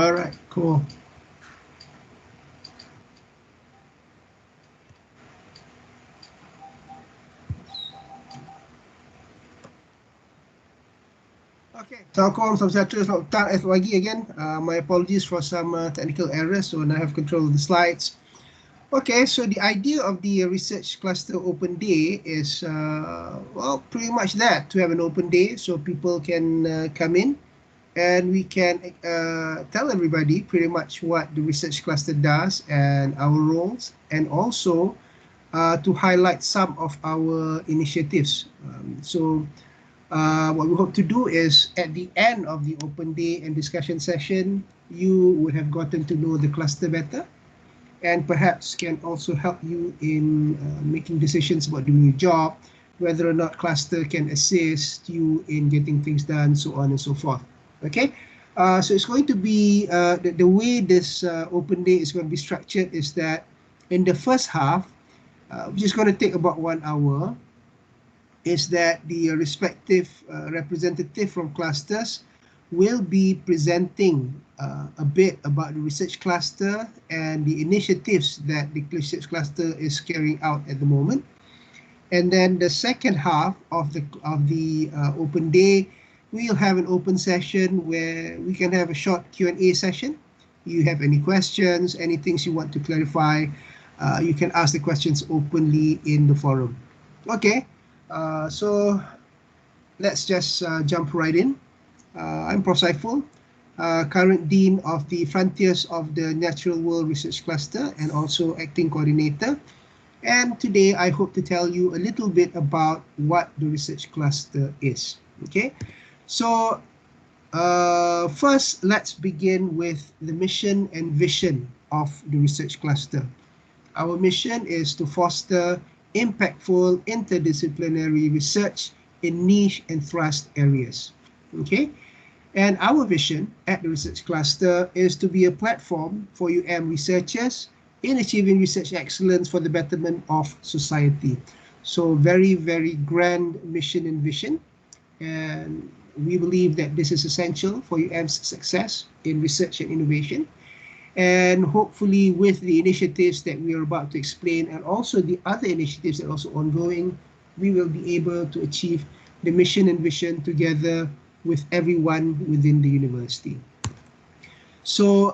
All right, cool. Okay, Assalamualaikum, salam sejahtera, selamat petang, pagi again. My apologies for some technical errors, so now I have control of the slides. Okay, so the idea of the research cluster open day is, well, pretty much that, to have an open day so people can come in and we can tell everybody pretty much what the research cluster does and our roles, and also to highlight some of our initiatives. What we hope to do is at the end of the open day and discussion session, you would have gotten to know the cluster better and perhaps can also help you in making decisions about doing your job, whether or not cluster can assist you in getting things done, so on and so forth. Okay, so it's going to be the way this open day is going to be structured is that in the first half, which is going to take about 1 hour, is that the respective representative from clusters will be presenting a bit about the research cluster and the initiatives that the research cluster is carrying out at the moment. And then the second half of the open day, we'll have an open session where we can have a short Q&A session. You have any questions, any things you want to clarify, you can ask the questions openly in the forum. Okay, so let's just jump right in. I'm Prof. Saiful, current Dean of the Frontiers of the Natural World Research Cluster and also acting coordinator. And today I hope to tell you a little bit about what the research cluster is. Okay, so first let's begin with the mission and vision of the research cluster. Our mission is to foster impactful interdisciplinary research in niche and thrust areas. Okay, and our vision at the research cluster is to be a platform for researchers in achieving research excellence for the betterment of society. So very, very grand mission and vision, and we believe that this is essential for UM's success in research and innovation. And hopefully with the initiatives that we are about to explain and also the other initiatives that are also ongoing, we will be able to achieve the mission and vision together with everyone within the university. So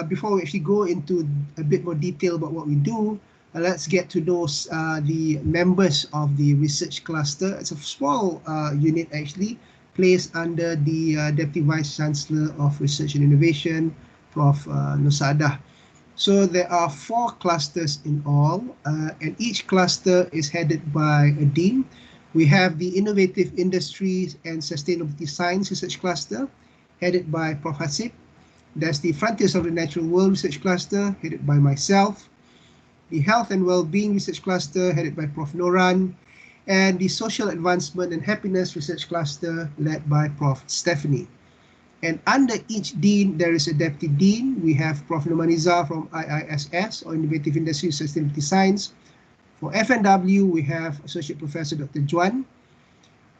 before we actually go into a bit more detail about what we do, let's get to know the members of the research cluster. It's a small unit actually, placed under the Deputy Vice Chancellor of Research and Innovation, Prof. Nusadah. So there are 4 clusters in all, and each cluster is headed by a dean. We have the Innovative Industries and Sustainability Science Research Cluster, headed by Prof. Hasib. There's the Frontiers of the Natural World Research Cluster, headed by myself. The Health and Wellbeing Research Cluster, headed by Prof. Noran. And the Social Advancement and Happiness Research Cluster, led by Prof. Stephanie. And under each dean, there is a deputy dean. We have Prof. Nomaniza from IISS, or Innovative Industries and Sustainability Science. For FNW, we have Associate Professor Dr. Juan.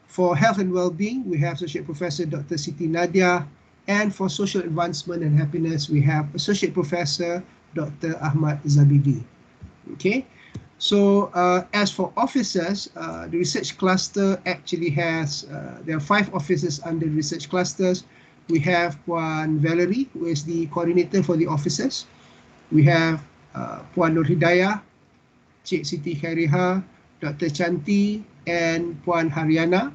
For Health and Wellbeing, we have Associate Professor Dr. Siti Nadia. And for Social Advancement and Happiness, we have Associate Professor Dr. Ahmad Zabidi. Okay, so as for officers, the research cluster actually has, there are 5 officers under the research clusters. We have Puan Valerie, who is the coordinator for the officers. We have Puan Nur Hidayah, Cik Siti Khairiha, Dr. Chanti, and Puan Haryana.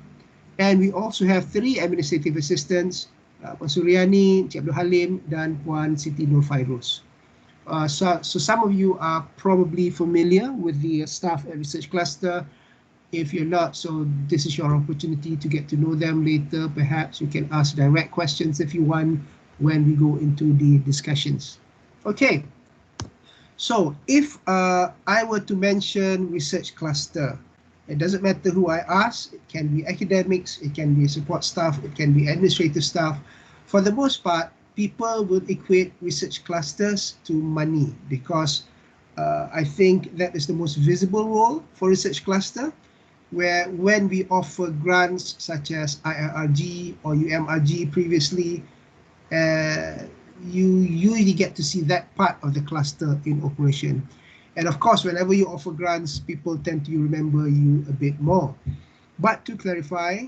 And we also have 3 administrative assistants, Puan Suryani, Cik Abdul Halim, dan Puan Siti Nur Fairuz. So some of you are probably familiar with the staff at Research Cluster. If you're not, so this is your opportunity to get to know them later. Perhaps you can ask direct questions if you want when we go into the discussions. Okay, so if I were to mention Research Cluster, it doesn't matter who I ask. It can be academics, it can be support staff, it can be administrative staff. For the most part, people will equate research clusters to money because I think that is the most visible role for research cluster, where when we offer grants such as IIRG or UMRG previously, you usually get to see that part of the cluster in operation. And of course, whenever you offer grants, people tend to remember you a bit more. But to clarify,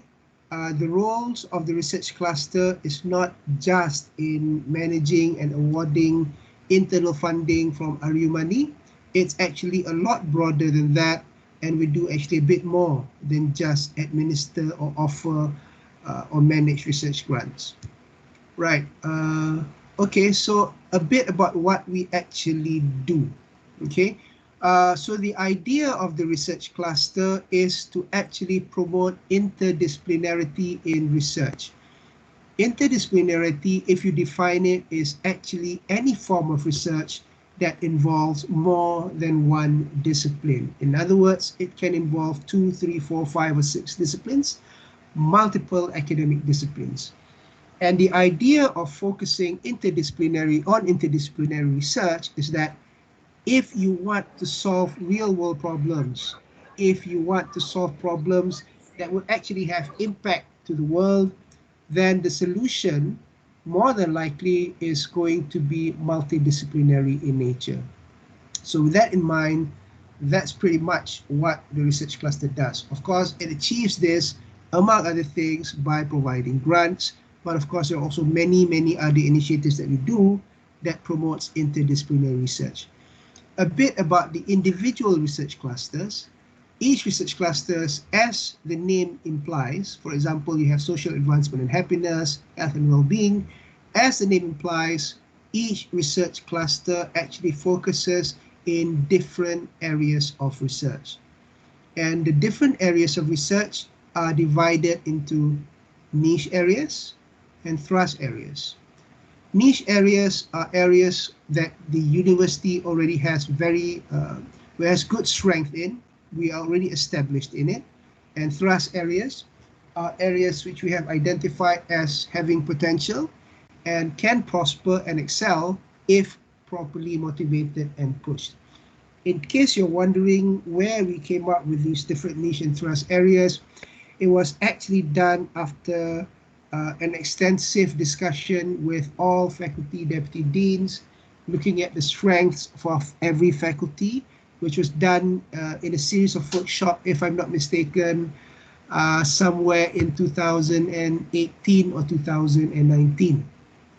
the roles of the research cluster is not just in managing and awarding internal funding from RU money. It's actually a lot broader than that, and we do actually a bit more than just administer or offer or manage research grants. Right. Okay, so a bit about what we actually do. Okay. So the idea of the research cluster is to actually promote interdisciplinarity in research. Interdisciplinarity, if you define it, is actually any form of research that involves more than one discipline. In other words, it can involve 2, 3, 4, 5, or 6 disciplines, multiple academic disciplines. And the idea of focusing interdisciplinary research is that if you want to solve real world problems, if you want to solve problems that would actually have impact to the world, then the solution more than likely is going to be multidisciplinary in nature. So with that in mind, that's pretty much what the research cluster does. Of course, it achieves this, among other things, by providing grants, but of course, there are also many, many other initiatives that we do that promotes interdisciplinary research. A bit about the individual research clusters. Each research cluster, as the name implies, for example, you have social advancement and happiness, health and well-being. As the name implies, each research cluster actually focuses in different areas of research. And the different areas of research are divided into niche areas and thrust areas. Niche areas are areas that the university already has has good strength in. We are already established in it. And thrust areas are areas which we have identified as having potential and can prosper and excel if properly motivated and pushed. In case you're wondering where we came up with these different niche and thrust areas, it was actually done after an extensive discussion with all faculty deputy deans, looking at the strengths of every faculty, which was done in a series of workshops, if I'm not mistaken, somewhere in 2018 or 2019.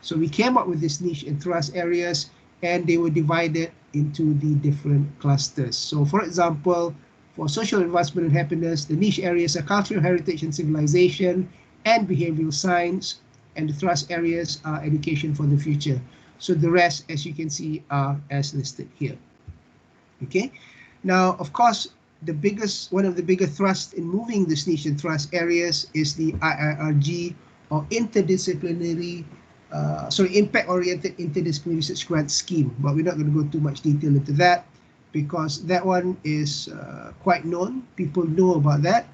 So we came up with this niche and thrust areas, and they were divided into the different clusters. So for example, for social advancement and happiness, the niche areas are cultural heritage and civilization and behavioral science, and the thrust areas are education for the future. So the rest, as you can see, are as listed here. Okay. Now, of course, one of the biggest thrusts in moving this niche and thrust areas is the iirg, or impact-oriented interdisciplinary research grant scheme. But we're not going to go too much detail into that because that one is quite known. People know about that.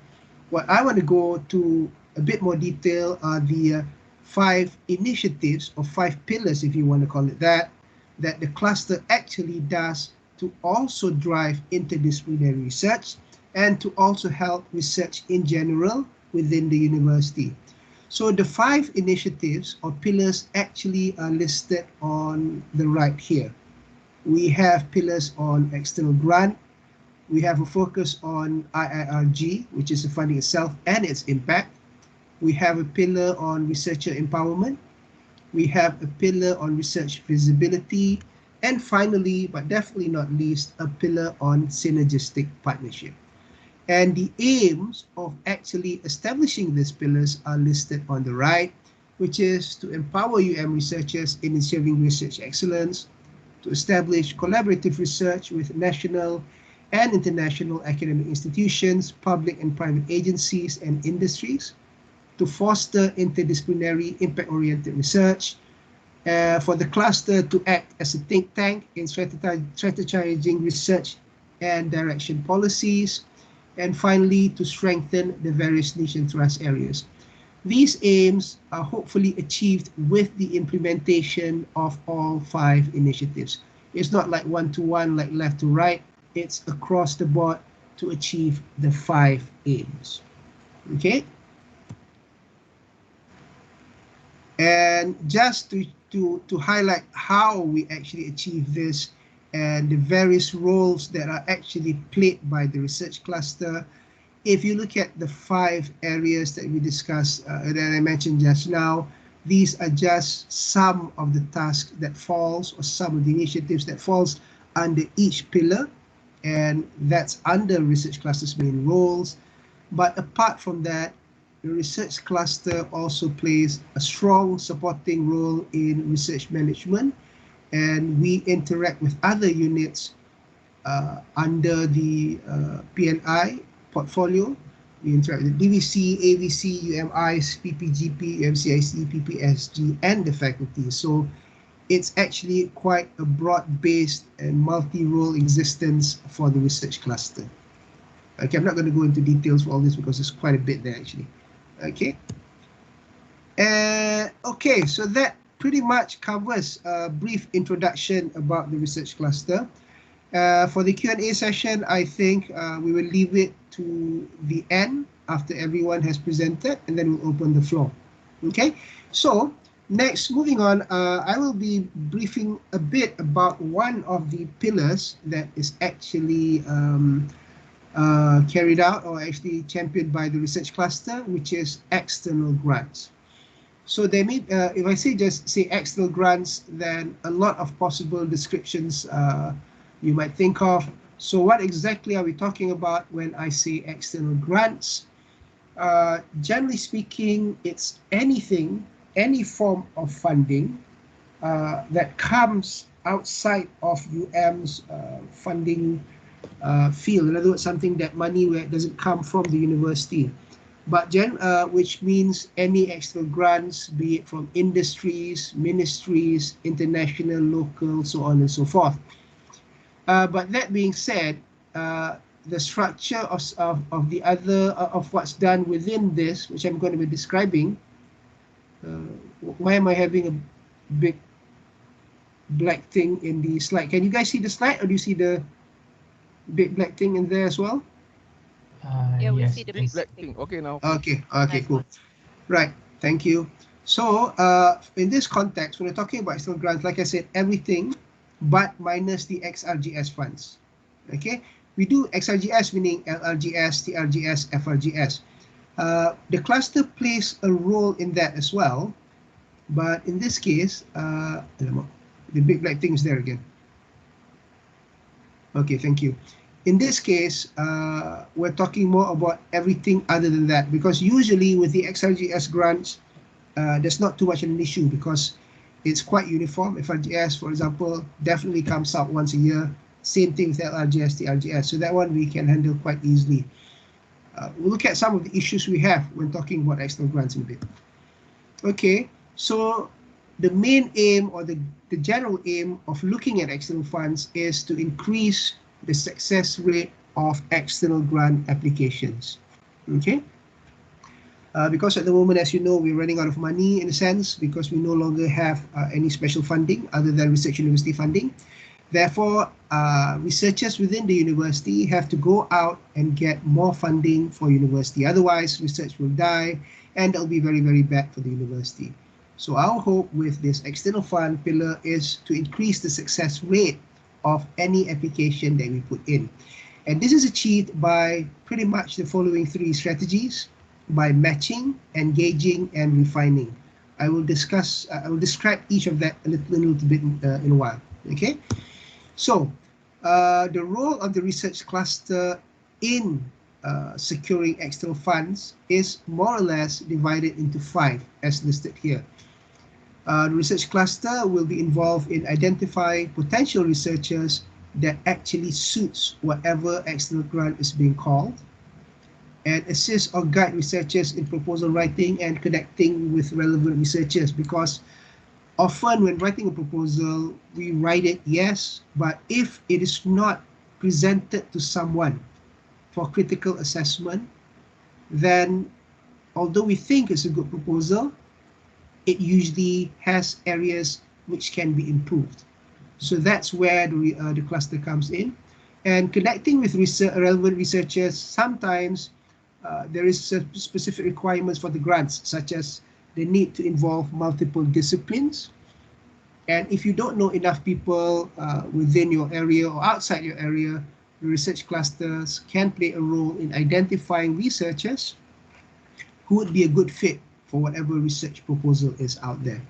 What I want to go to a bit more detail are the 5 initiatives, or 5 pillars, if you want to call it that the cluster actually does to also drive interdisciplinary research and to also help research in general within the university. So the 5 initiatives or pillars actually are listed on the right here. We have pillars on external grant. We have a focus on iirg, which is the funding itself and its impact. We have a pillar on researcher empowerment. We have a pillar on research visibility. And finally, but definitely not least, a pillar on synergistic partnership. And the aims of actually establishing these pillars are listed on the right, which is to empower researchers in achieving research excellence, to establish collaborative research with national and international academic institutions, public and private agencies and industries, to foster interdisciplinary impact-oriented research, for the cluster to act as a think tank in strategizing research and direction policies, and finally to strengthen the various niche and thrust areas. These aims are hopefully achieved with the implementation of all 5 initiatives. It's not like one-to-one, like left to right. It's across the board to achieve the 5 aims. Okay? And just to highlight how we actually achieve this and the various roles that are actually played by the research cluster, if you look at the 5 areas that we discussed, that I mentioned just now, these are just some of the tasks that falls, or some of the initiatives that falls under each pillar, and that's under research cluster's main roles. But apart from that, the research cluster also plays a strong supporting role in research management, and we interact with other units under the PNI portfolio. We interact with DVC, AVC, UMIs, PPGP, MCIC, PPSG, and the faculty. So it's actually quite a broad-based and multi-role existence for the research cluster. Okay, I'm not going to go into details for all this because there's quite a bit there actually. Okay. Okay, so that pretty much covers a brief introduction about the research cluster. For the Q&A session, I think we will leave it to the end after everyone has presented, and then we'll open the floor. Okay, so next, moving on, I will be briefing a bit about one of the pillars that is actually carried out or actually championed by the research cluster, which is external grants. So they may, if I just say external grants, then a lot of possible descriptions you might think of. So what exactly are we talking about when I say external grants? Generally speaking, it's anything, any form of funding that comes outside of UM's funding field. In other words, something that money where it doesn't come from the university. But which means any external grants, be it from industries, ministries, international, local, so on and so forth. But that being said, the structure of the other of what's done within this, which I'm going to be describing. Why am I having a big black thing in the slide? Can you guys see the slide, or do you see the big black thing in there as well? Yeah, we Yes, see the big big black thing. Okay now. Okay, nice cool. one. Right, thank you. So in this context, when we're talking about external grants, like I said, everything but minus the XRGS funds. Okay, we do XRGS, meaning LRGS, TRGS, FRGS. The cluster plays a role in that as well, but in this case, the big black thing is there again. Okay, thank you. In this case, we're talking more about everything other than that, because usually with the XRGS grants, there's not too much of an issue because it's quite uniform. FRGS, for example, definitely comes out once a year. Same thing with LRGS, TRGS. So that one we can handle quite easily. We'll look at some of the issues we have when talking about external grants in a bit. Okay, so the main aim, or the general aim of looking at external funds, is to increase the success rate of external grant applications. Okay, because at the moment, as you know, we're running out of money in a sense, because we no longer have any special funding other than research university funding. Therefore, researchers within the university have to go out and get more funding for university. Otherwise, research will die, and it'll be very, very bad for the university. So our hope with this external fund pillar is to increase the success rate of any application that we put in. And this is achieved by pretty much the following 3 strategies: by matching, engaging, and refining. I will describe each of that a little bit in a while. Okay, so the role of the research cluster in securing external funds is more or less divided into 5 as listed here. The research cluster will be involved in identifying potential researchers that actually suits whatever external grant is being called, and assist or guide researchers in proposal writing and connecting with relevant researchers, because often when writing a proposal, we write it, yes, but if it is not presented to someone for critical assessment, then although we think it's a good proposal, it usually has areas which can be improved. So that's where the cluster comes in. And connecting with relevant researchers, sometimes there is specific requirements for the grants, such as the need to involve multiple disciplines. And if you don't know enough people within your area or outside your area, the research clusters can play a role in identifying researchers who would be a good fit for whatever research proposal is out there.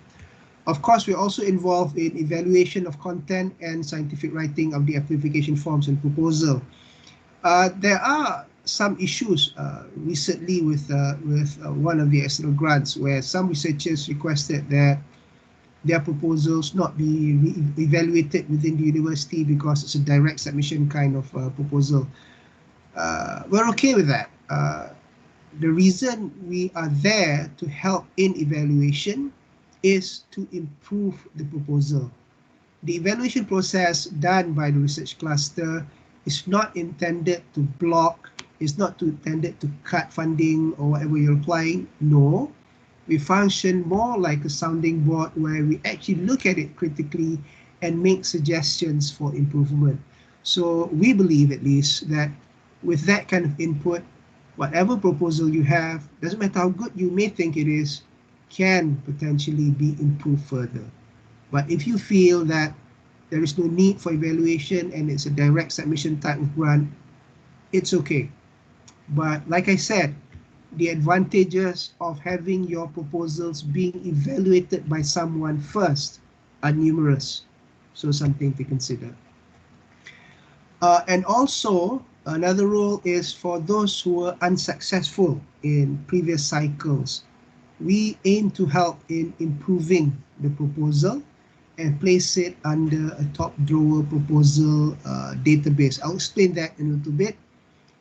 Of course, we're also involved in evaluation of content and scientific writing of the application forms and proposal. There are some issues recently with one of the external grants where some researchers requested that their proposals not be evaluated within the university because it's a direct submission kind of proposal. We're okay with that. The reason we are there to help in evaluation is to improve the proposal. The evaluation process done by the research cluster is not intended to block, is not intended to cut funding or whatever you're applying. No, we function more like a sounding board where we actually look at it critically and make suggestions for improvement. So we believe at least that with that kind of input, whatever proposal you have, doesn't matter how good you may think it is, can potentially be improved further. But if you feel that there is no need for evaluation and it's a direct submission type of grant, it's okay. But like I said, the advantages of having your proposals being evaluated by someone first are numerous. So something to consider. And also, another role is for those who were unsuccessful in previous cycles. We aim to help in improving the proposal and place it under a top drawer proposal database. I'll explain that in a little bit.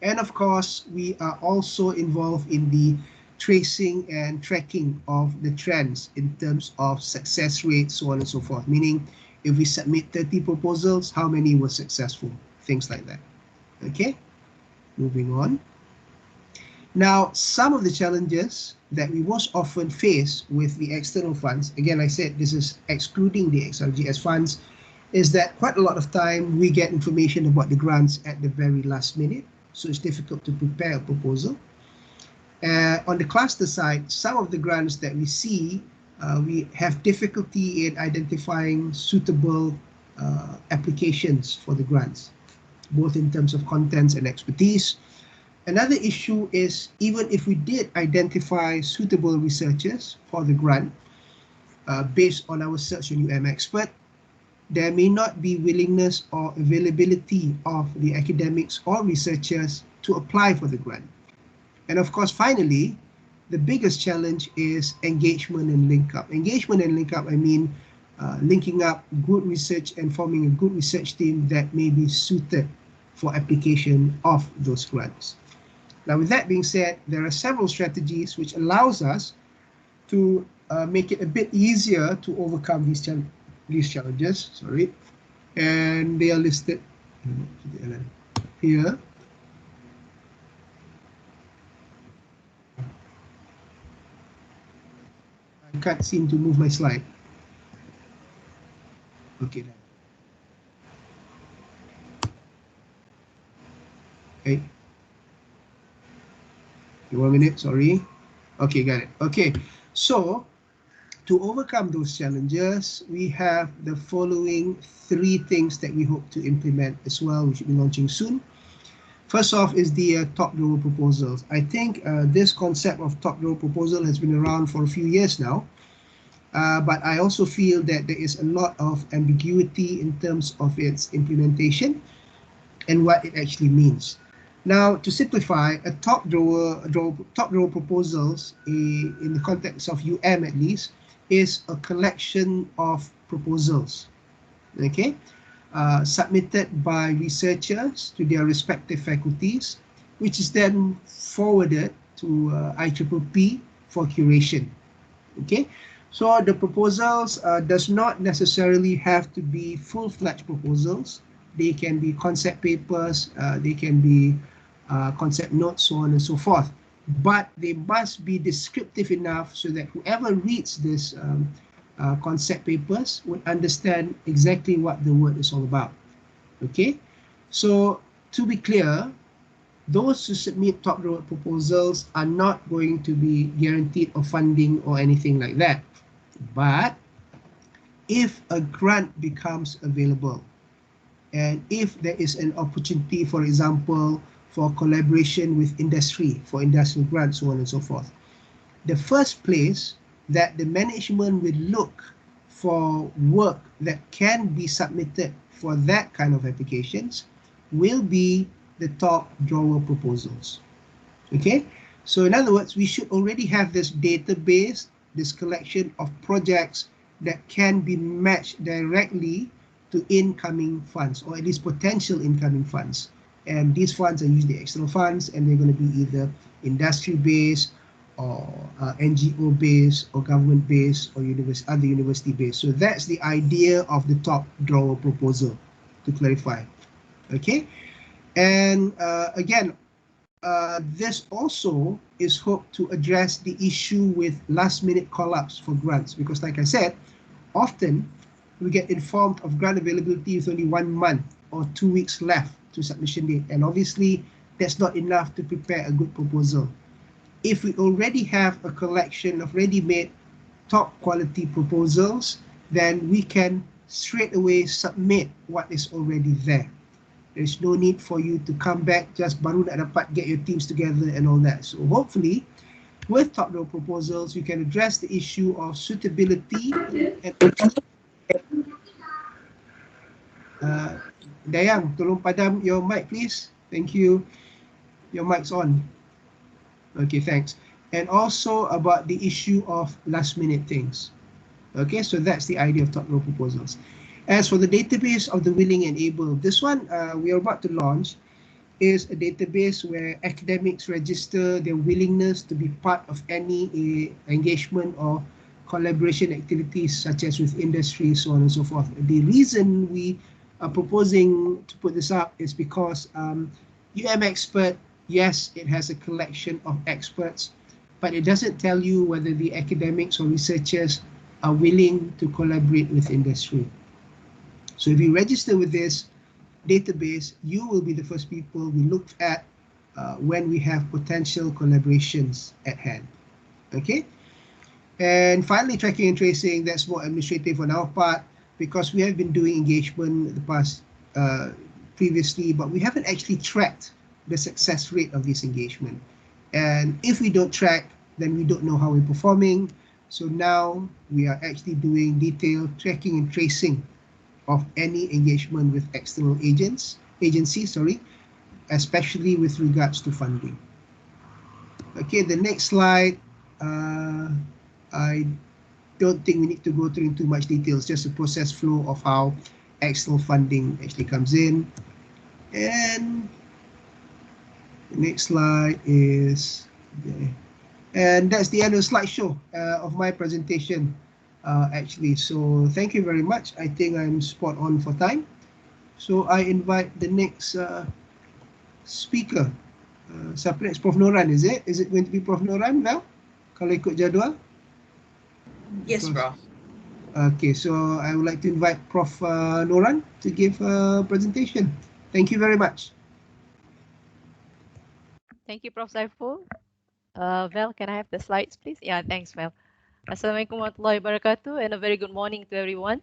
And of course, we are also involved in the tracing and tracking of the trends in terms of success rates, so on and so forth. Meaning, if we submit 30 proposals, how many were successful? Things like that. Okay, moving on. Now, some of the challenges that we most often face with the external funds, again, I said this is excluding the XRGS funds, is that quite a lot of time we get information about the grants at the very last minute. So it's difficult to prepare a proposal. On the cluster side, some of the grants that we see, we have difficulty in identifying suitable applications for the grants, both in terms of contents and expertise. Another issue is even if we did identify suitable researchers for the grant, based on our search on Expert, there may not be willingness or availability of the academics or researchers to apply for the grant. And of course, finally, the biggest challenge is engagement and link up. Engagement and link up, I mean, linking up good research and forming a good research team that may be suited for application of those grants. Now, with that being said, there are several strategies which allows us to make it a bit easier to overcome these challenges. Sorry, and they are listed here. I can't seem to move my slide. Okay. Okay. 1 minute, sorry. Okay, got it. Okay, so to overcome those challenges, we have the following 3 things that we hope to implement as well. We should be launching soon. First off is the top drawer proposals. I think this concept of top drawer proposal has been around for a few years now, but I also feel that there is a lot of ambiguity in terms of its implementation and what it actually means. Now, to simplify, a top drawer proposals in the context of at least is a collection of proposals, okay, submitted by researchers to their respective faculties, which is then forwarded to IEEE for curation. Okay, so the proposals does not necessarily have to be full-fledged proposals. They can be concept papers, they can be concept notes, so on and so forth. But they must be descriptive enough so that whoever reads this concept papers would understand exactly what the word is all about. Okay, so to be clear, those who submit top-level proposals are not going to be guaranteed of funding or anything like that. But if a grant becomes available, and if there is an opportunity, for example, for collaboration with industry, for industrial grants, so on and so forth, the first place that the management will look for work that can be submitted for that kind of applications will be the top drawer proposals. Okay, so in other words, we should already have this database, this collection of projects that can be matched directly to incoming funds, or at least potential incoming funds. And these funds are usually external funds, and they're going to be either industry-based or NGO-based or government-based or other university-based. So that's the idea of the top drawer proposal, to clarify. Okay, and again, this also is hoped to address the issue with last-minute call-ups for grants, because like I said, often we get informed of grant availability with only 1 month or 2 weeks left to submission date, and obviously that's not enough to prepare a good proposal. If we already have a collection of ready-made top quality proposals, then we can straight away submit what is already there. There's no need for you to come back just baru nak dapat get your teams together and all that. So hopefully, with top-level proposals, we can address the issue of suitability and Dayang, tolong padam your mic, please. Thank you. Your mic's on. Okay, thanks. And also about the issue of last-minute things. Okay, so that's the idea of top-level proposals. As for the database of the willing and able, this one we are about to launch is a database where academics register their willingness to be part of any engagement or collaboration activities such as with industry, so on and so forth. The reason we are proposing to put this up is because Expert, yes, it has a collection of experts, but it doesn't tell you whether the academics or researchers are willing to collaborate with industry. So if you register with this database, you will be the first people we look at when we have potential collaborations at hand. Okay. And finally, tracking and tracing, that's more administrative on our part, because we have been doing engagement the past previously, but we haven't actually tracked the success rate of this engagement. And if we don't track, then we don't know how we're performing. So now we are actually doing detailed tracking and tracing of any engagement with external agencies, especially with regards to funding. Okay, the next slide. I don't think we need to go through too much details, just a process flow of how external funding actually comes in. And the next slide is, and that's the end of the slideshow of my presentation. Actually, so thank you very much. I think I'm spot on for time. So I invite the next speaker. Siapa next? Prof Noran, is it? Is it going to be Prof Noran, Val? Kalau ikut jadual? Yes, Prof. Okay, so I would like to invite Prof Noran to give a presentation. Thank you very much. Thank you, Prof. Saiful. Val, can I have the slides, please? Yeah, thanks, Val. Assalamualaikum warahmatullahi wabarakatuh, and a very good morning to everyone.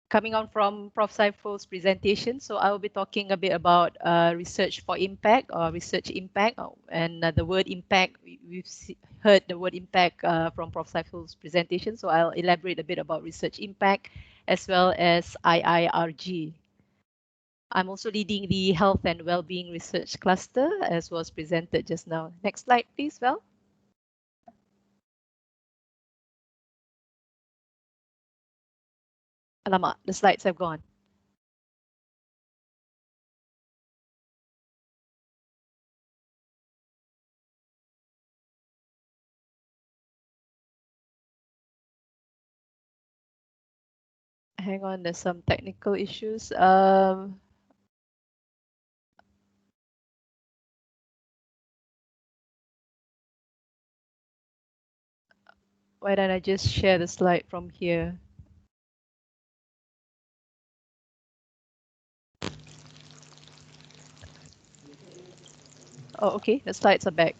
Coming on from Prof. Saiful's presentation, so I will be talking a bit about research for impact or research impact, and the word impact, we've heard the word impact from Prof. Saiful's presentation, so I'll elaborate a bit about research impact as well as iirg. I'm also leading the Health and Wellbeing Research Cluster, as was presented just now. Next slide, please, Val. Alamak, the slides have gone. Hang on, there's some technical issues. Why don't I just share the slide from here? Oh, okay. The slides are back.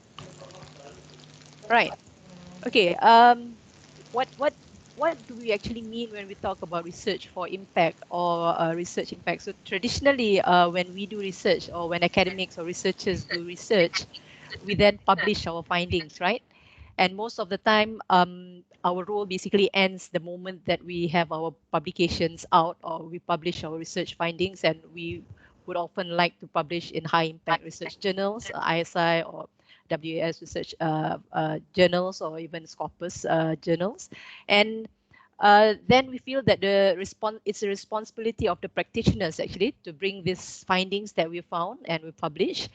Right. Okay. What do we actually mean when we talk about research for impact or research impact? So traditionally, when we do research or when academics or researchers do research, we then publish our findings, right? And most of the time, our role basically ends the moment that we have our publications out or we publish our research findings, and we would often like to publish in high impact research journals, ISI or WAS research journals, or even Scopus journals. And then we feel that it's a responsibility of the practitioners actually to bring these findings that we found and we publish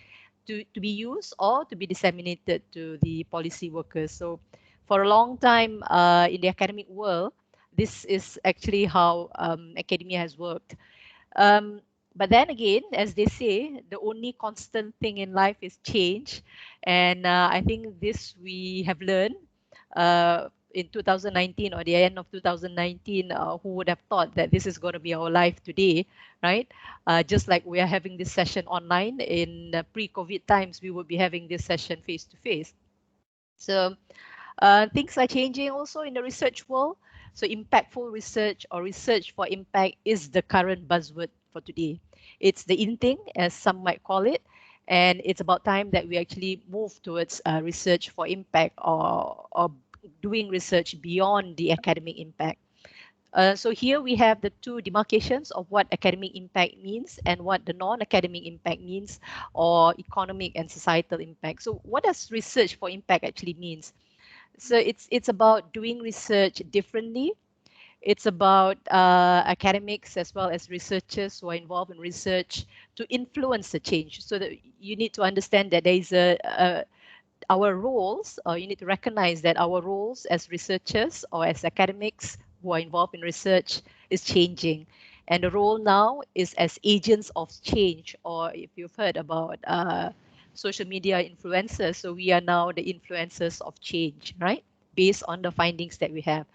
to be used or to be disseminated to the policy workers. So for a long time in the academic world, this is actually how academia has worked. Um, but then again, as they say, the only constant thing in life is change. And I think this we have learned in 2019 or the end of 2019. Who would have thought that this is going to be our life today, right? Just like we are having this session online, in pre-COVID times, we would be having this session face to face. So things are changing also in the research world. So impactful research or research for impact is the current buzzword for today. It's the in thing, as some might call it. And it's about time that we actually move towards research for impact or doing research beyond the academic impact. So here we have the two demarcations of what academic impact means and what the non-academic impact means, or economic and societal impact. So what does research for impact actually means? So it's about doing research differently. It's about academics as well as researchers who are involved in research to influence the change. So that you need to understand that there is our roles, or you need to recognize that our roles as researchers or as academics who are involved in research is changing. And the role now is as agents of change, or if you've heard about social media influencers, so we are now the influencers of change, right? Based on the findings that we have.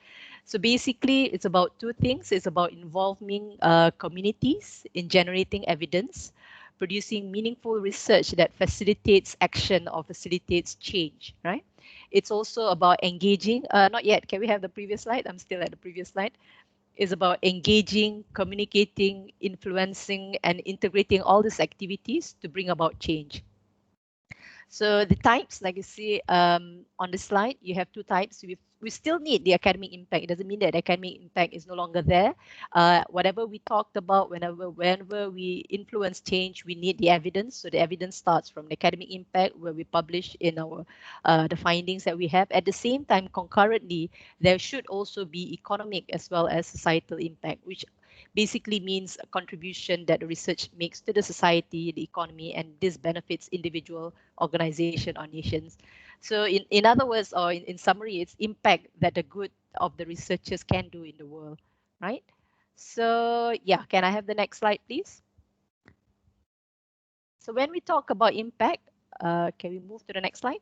So basically, it's about two things. It's about involving communities in generating evidence, producing meaningful research that facilitates action or facilitates change, right? It's also about engaging, not yet, can we have the previous slide? I'm still at the previous slide. It's about engaging, communicating, influencing, and integrating all these activities to bring about change. So the types, like you see on the slide, you have two types. We still need the academic impact. It doesn't mean that academic impact is no longer there. Whatever we talked about, whenever we influence change, we need the evidence. So the evidence starts from the academic impact, where we publish in our the findings that we have. At the same time, concurrently, there should also be economic as well as societal impact, which basically means a contribution that the research makes to the society, the economy, and this benefits individual, organization, or nations. So in other words, or in summary, it's impact that the good of the researchers can do in the world, right? So yeah, can I have the next slide, please? So when we talk about impact, can we move to the next slide?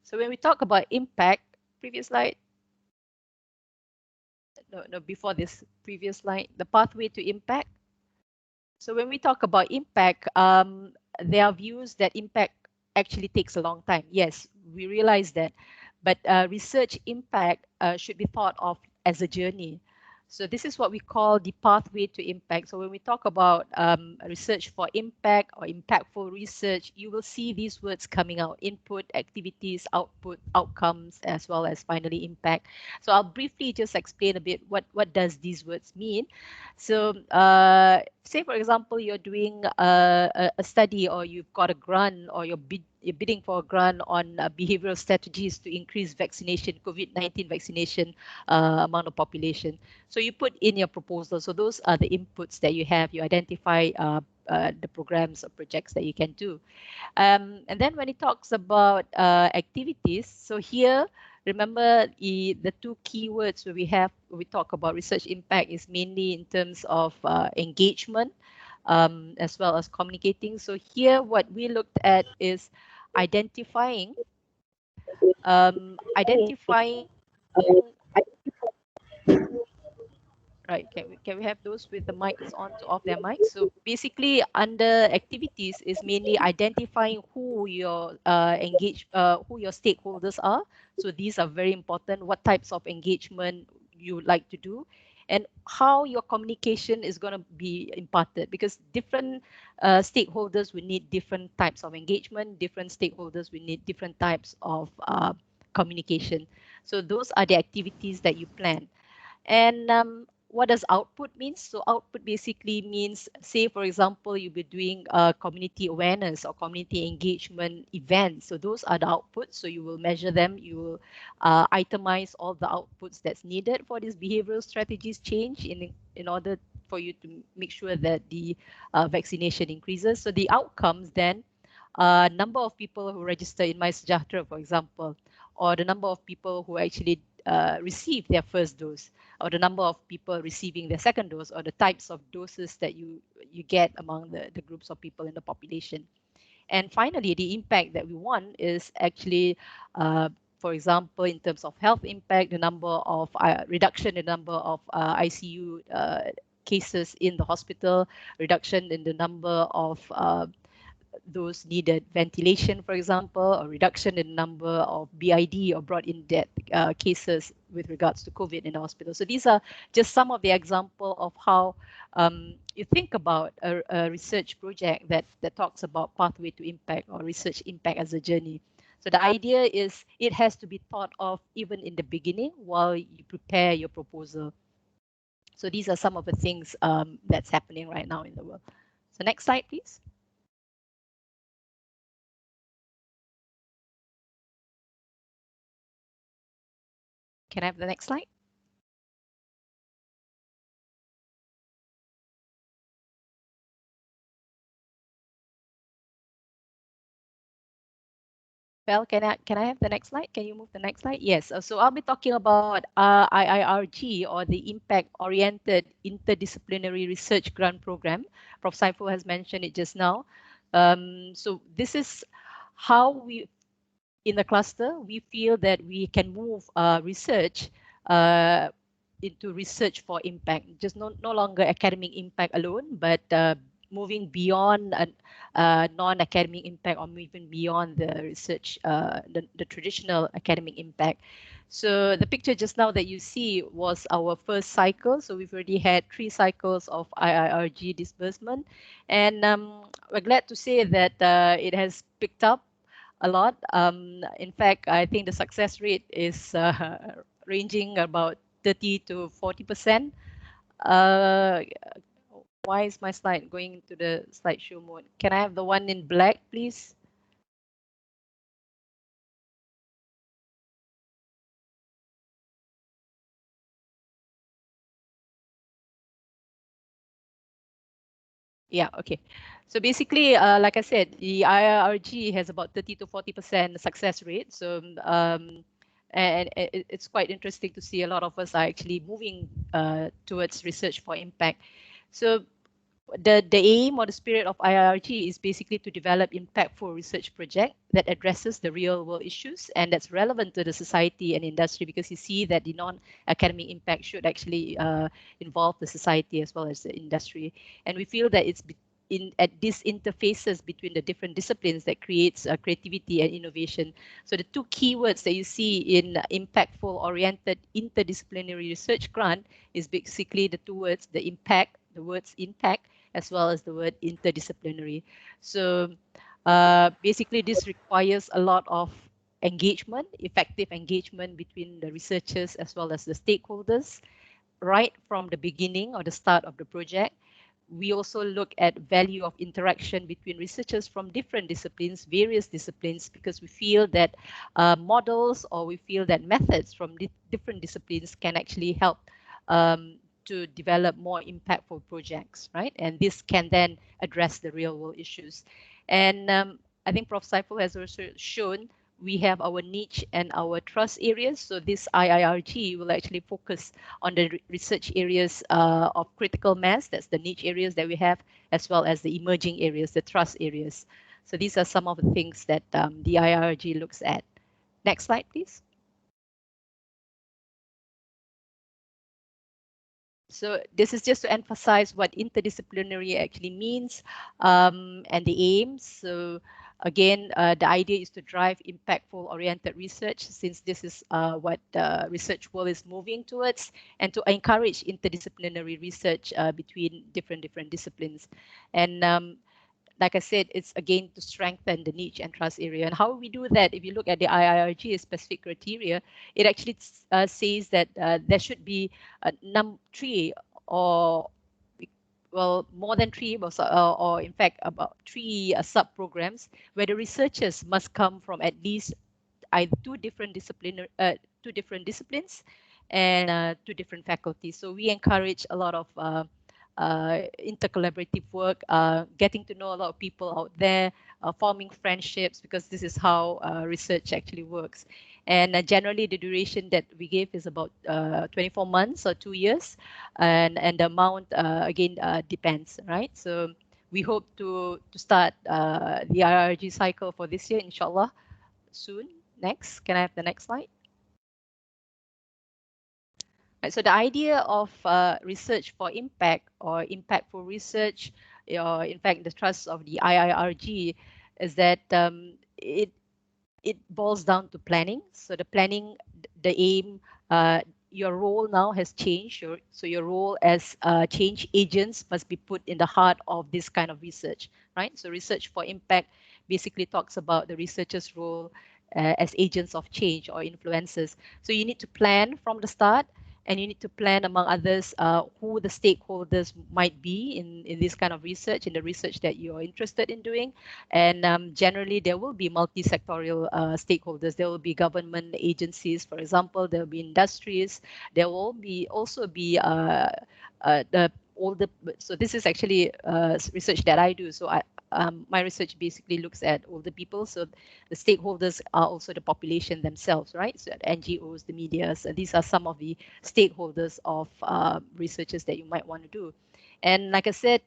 So when we talk about impact, previous slide, no, before this previous slide, the pathway to impact. So when we talk about impact, there are views that impact actually takes a long time. Yes, we realize that, but research impact should be thought of as a journey. So this is what we call the pathway to impact. So when we talk about research for impact or impactful research, you will see these words coming out: input, activities, output, outcomes, as well as finally impact. So I'll briefly just explain a bit what does these words mean. So say for example, you're doing a study, or you've got a grant, or you're bidding for a grant on behavioral strategies to increase vaccination, COVID-19 vaccination amount of population. So you put in your proposal. So those are the inputs that you have. You identify the programs or projects that you can do. And then when it talks about activities, so here, remember the two keywords where we talk about research impact is mainly in terms of engagement as well as communicating. So here what we looked at is identifying identifying Right, can we have those with the mics on to off their mics? So basically under activities is mainly identifying who your who your stakeholders are. So these are very important, what types of engagement you would like to do, and how your communication is going to be imparted, because different stakeholders will need different types of engagement, different stakeholders will need different types of communication. So those are the activities that you plan. And what does output mean? So output basically means, say, for example, you'll be doing community awareness or community engagement events. So those are the outputs. So you will measure them. You will itemize all the outputs that's needed for this behavioral strategies change in order for you to make sure that the vaccination increases. So the outcomes then, number of people who register in My Sejahtera, for example, or the number of people who actually receive their first dose, or the number of people receiving their second dose, or the types of doses that you get among the groups of people in the population. And finally, the impact that we want is actually, for example, in terms of health impact, the number of reduction in the number of ICU cases in the hospital, reduction in the number of those needed ventilation, for example, or reduction in number of BID or brought in death cases with regards to COVID in the hospital. So these are just some of the example of how you think about a research project that talks about pathway to impact or research impact as a journey. So the idea is it has to be thought of even in the beginning while you prepare your proposal. So these are some of the things that's happening right now in the world. So next slide, please. Can I have the next slide? Well, can I have the next slide? Can you move the next slide? Yes. So I'll be talking about IIRG, or the Impact Oriented Interdisciplinary Research Grant Program. Prof. Saiful has mentioned it just now. So this is how we, in the cluster, we feel that we can move research into research for impact, just no longer academic impact alone, but moving beyond non-academic impact, or moving beyond the research, the traditional academic impact. So the picture just now that you see was our first cycle. So we've already had 3 cycles of IIRG disbursement, and we're glad to say that it has picked up a lot. In fact, I think the success rate is ranging about 30 to 40%. Why is my slide going into the slideshow mode? Can I have the one in black, please? Yeah, okay. So basically, like I said, the IRG has about 30 to 40% success rate. So and it's quite interesting to see a lot of us are actually moving towards research for impact. So the aim or the spirit of IIRG is basically to develop impactful research project that addresses the real world issues and that's relevant to the society and industry, because you see that the non-academic impact should actually involve the society as well as the industry. And we feel that it's at these interfaces between the different disciplines that creates creativity and innovation. So the 2 keywords that you see in impactful oriented interdisciplinary research grant is basically the 2 words, the impact, the words impact, as well as the word interdisciplinary. So basically this requires a lot of engagement, effective engagement between the researchers as well as the stakeholders right from the beginning or the start of the project. We also look at value of interaction between researchers from different disciplines, various disciplines, because we feel that models, or we feel that methods from different disciplines can actually help to develop more impactful projects, right? And this can then address the real world issues. And I think Prof. Saiful has also shown we have our niche and our trust areas. So this IIRG will actually focus on the research areas of critical mass, that's the niche areas that we have, as well as the emerging areas, the trust areas. So these are some of the things that the IIRG looks at. Next slide, please. So this is just to emphasize what interdisciplinary actually means and the aims. So again, the idea is to drive impactful oriented research, since this is what the research world is moving towards, and to encourage interdisciplinary research between different disciplines. And like I said, it's again to strengthen the niche and trust area. And how we do that, if you look at the IIRG specific criteria, it actually says that there should be three or well, more than three, or in fact about three sub-programs where the researchers must come from at least either two different disciplines and two different faculties. So we encourage a lot of intercollaborative work, getting to know a lot of people out there, forming friendships, because this is how research actually works. And generally, the duration that we give is about 24 months or 2 years, and the amount again depends, right? So we hope to start the IRG cycle for this year, inshallah, soon. Next, can I have the next slide? Right, so the idea of research for impact or impactful research, or in fact the trust of the IIRG, is that it boils down to planning. So the planning, the aim, your role now has changed. So your role as change agents must be put in the heart of this kind of research, right? So research for impact basically talks about the researcher's role as agents of change or influencers. So you need to plan from the start, and you need to plan, among others, who the stakeholders might be in this kind of research, in the research that you're interested in doing. And generally, there will be multi-sectorial stakeholders. There will be government agencies, for example. There will be industries. There will be also be the older. So this is actually research that I do. So my research basically looks at older people. So the stakeholders are also the population themselves, right? So the NGOs, the media. So these are some of the stakeholders of researches that you might want to do. And like I said,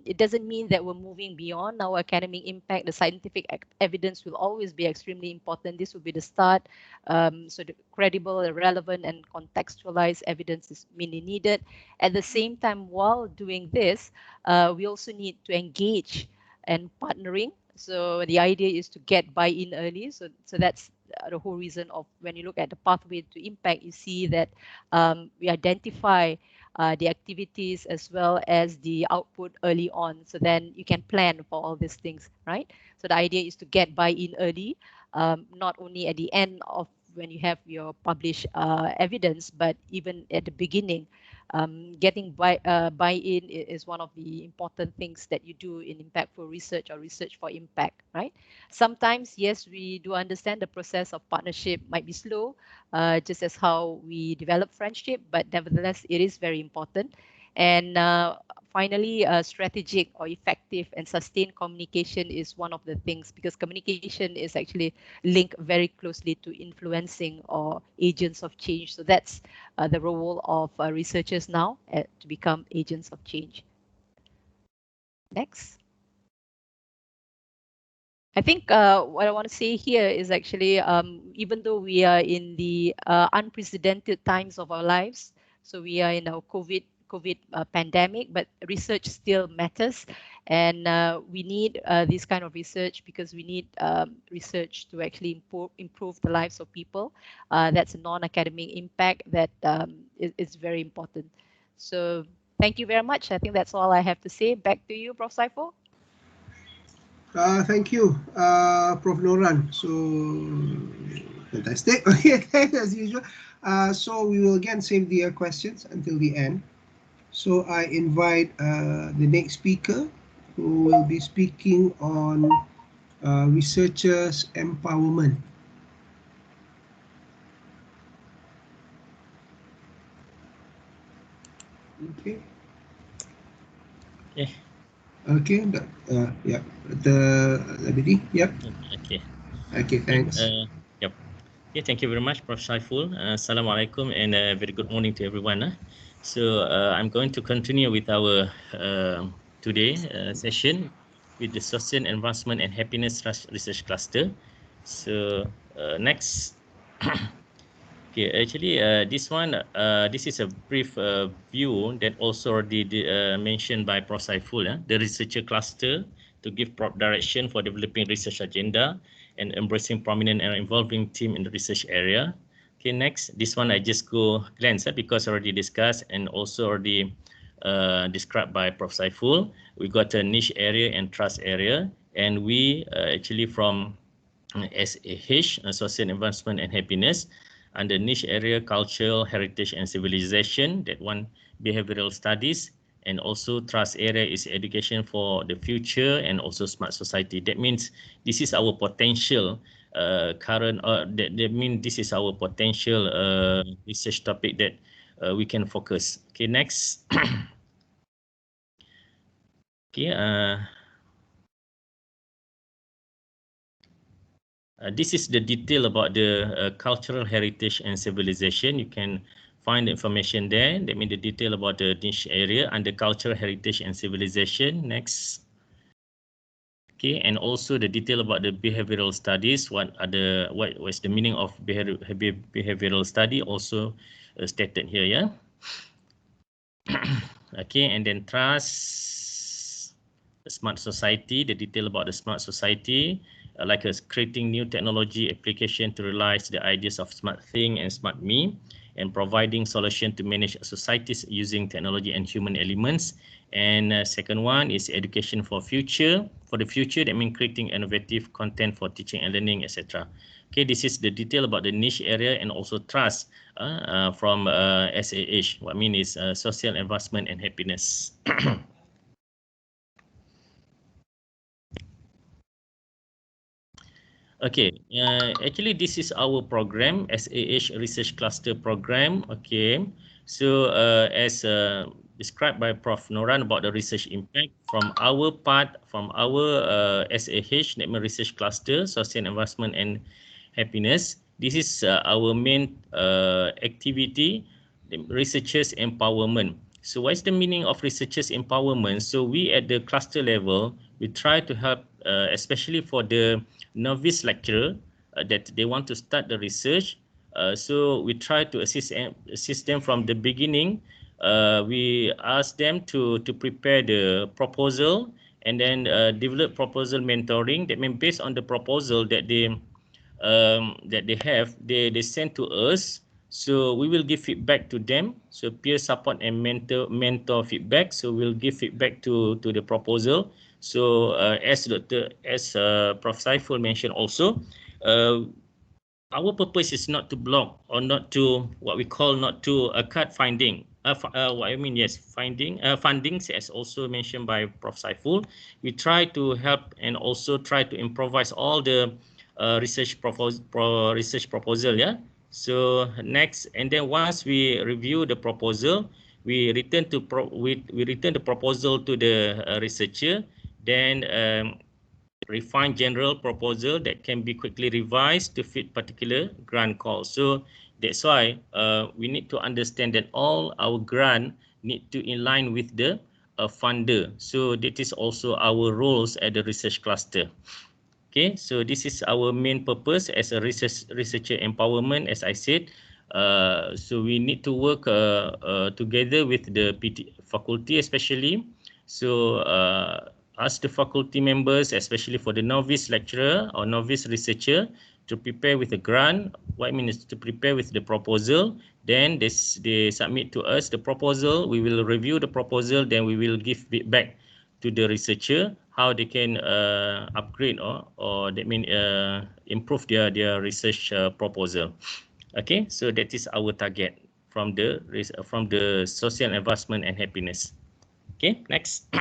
it doesn't mean that we're moving beyond our academic impact. The scientific evidence will always be extremely important. This will be the start. So the credible, relevant, and contextualized evidence is mainly needed. At the same time, while doing this, we also need to engage and partnering. So the idea is to get buy-in early. So that's the whole reason of when you look at the pathway to impact, you see that we identify the activities as well as the output early on. So then you can plan for all these things, right? So the idea is to get buy-in early, not only at the end of when you have your published evidence, but even at the beginning. Getting buy-in is one of the important things that you do in impactful research or research for impact, right? Sometimes, yes, we do understand the process of partnership might be slow, just as how we develop friendship, but nevertheless, it is very important. And finally, strategic or effective and sustained communication is one of the things, because communication is actually linked very closely to influencing or agents of change. So that's the role of researchers now to become agents of change. Next. I think what I want to say here is actually, even though we are in the unprecedented times of our lives, so we are in our COVID pandemic, but research still matters, and we need this kind of research because we need research to actually improve the lives of people. That's a non-academic impact that is very important. So thank you very much. I think that's all I have to say. Back to you, Prof. Saiful. Thank you, Prof. Noran. So fantastic. Okay, thanks as usual. So we will again save the questions until the end. So I invite the next speaker, who will be speaking on researchers' empowerment. Okay. Yeah. Okay. Yeah. The Labidi. Yep. Okay. Okay. Thanks. Yep. Yeah, thank you very much, Prof. Saiful. Assalamualaikum and very good morning to everyone. So I'm going to continue with our today session with the Social Advancement and Happiness Research Cluster. So next. Okay, actually, this one, this is a brief view that also already mentioned by Prof. Saiful, the researcher cluster to give direction for developing research agenda and embracing prominent and involving team in the research area. Okay, next, this one I just go glance because already discussed and also already described by Prof. Saiful. We got a niche area and trust area, and we actually from SAH, Social Advancement and Happiness, under niche area cultural heritage and civilization, that one behavioral studies, and also trust area is education for the future and also smart society. That means this is our potential current, that means this is our potential research topic that we can focus. Okay, next. Okay, this is the detail about the cultural heritage and civilization. You can find the information there. That means the detail about the niche area under cultural heritage and civilization. Next. Okay, and also the detail about the behavioral studies. What is the meaning of behavioral study? Also stated here, yeah. Okay, and then trust, the smart society, the detail about the smart society, like creating new technology application to realize the ideas of smart thing and smart me, and providing solution to manage societies using technology and human elements. And second one is education for future. For the future, that means creating innovative content for teaching and learning, etc. Okay, this is the detail about the niche area and also trust from SAH. What I mean is social advancement and happiness. Okay, actually this is our program, SAH Research Cluster Program. Okay, so as described by Prof. Noran about the research impact from our part, from our SAH, that means Research Cluster, Social Advancement and Happiness. This is our main activity, the researchers empowerment. So what is the meaning of researchers empowerment? So we at the cluster level, we try to help, especially for the novice lecturer that they want to start the research. So we try to assist them from the beginning. We ask them to prepare the proposal and then develop proposal mentoring. That means based on the proposal that they have, they send to us. So we will give feedback to them. So peer support and mentor feedback. So we'll give feedback to the proposal. So as Prof. Saiful mentioned also, our purpose is not to block or not to what we call not to cut finding. What I mean, yes, fundings, as also mentioned by Prof. Saiful. We try to help and also try to improvise all the research proposal. Yeah. So next, and then once we review the proposal, we return the proposal to the researcher. Then refine general proposal that can be quickly revised to fit particular grant calls. So that's why we need to understand that all our grant need to in line with the funder. So that is also our roles at the research cluster. Okay, so this is our main purpose as a researcher empowerment, as I said. So we need to work together with the faculty especially. So ask the faculty members, especially for the novice lecturer or novice researcher, to prepare with a grant. What I mean is to prepare with the proposal. Then they submit to us the proposal. We will review the proposal. Then we will give feedback to the researcher how they can upgrade or that mean improve their research proposal. Okay, so that is our target from the social advancement and happiness. Okay, next.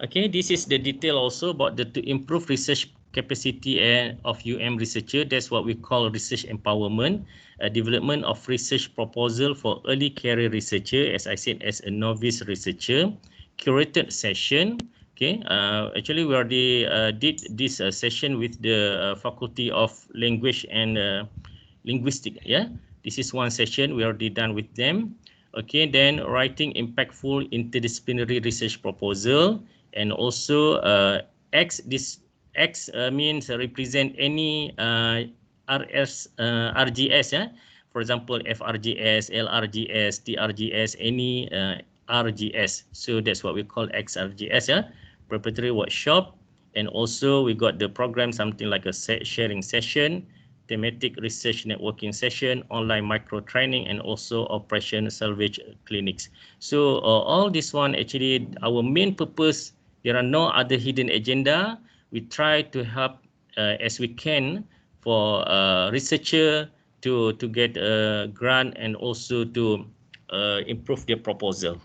Okay, this is the detail also about to improve research capacity of researcher. That's what we call research empowerment, development of research proposal for early career researcher, as I said, as a novice researcher, curated session. Okay, actually we already did this session with the Faculty of Language and Linguistics. Yeah, this is one session we already done with them. Okay, then writing impactful interdisciplinary research proposal, and also X means represent any RGS, yeah? For example, FRGS, LRGS, TRGS, any RGS. So that's what we call XRGS, yeah? Preparatory workshop. And also we got the program, something like a sharing session, thematic research networking session, online micro training, and also operation salvage clinics. So all this one, actually, our main purpose, there are no other hidden agenda. We try to help as we can for researcher to get a grant and also to improve their proposal.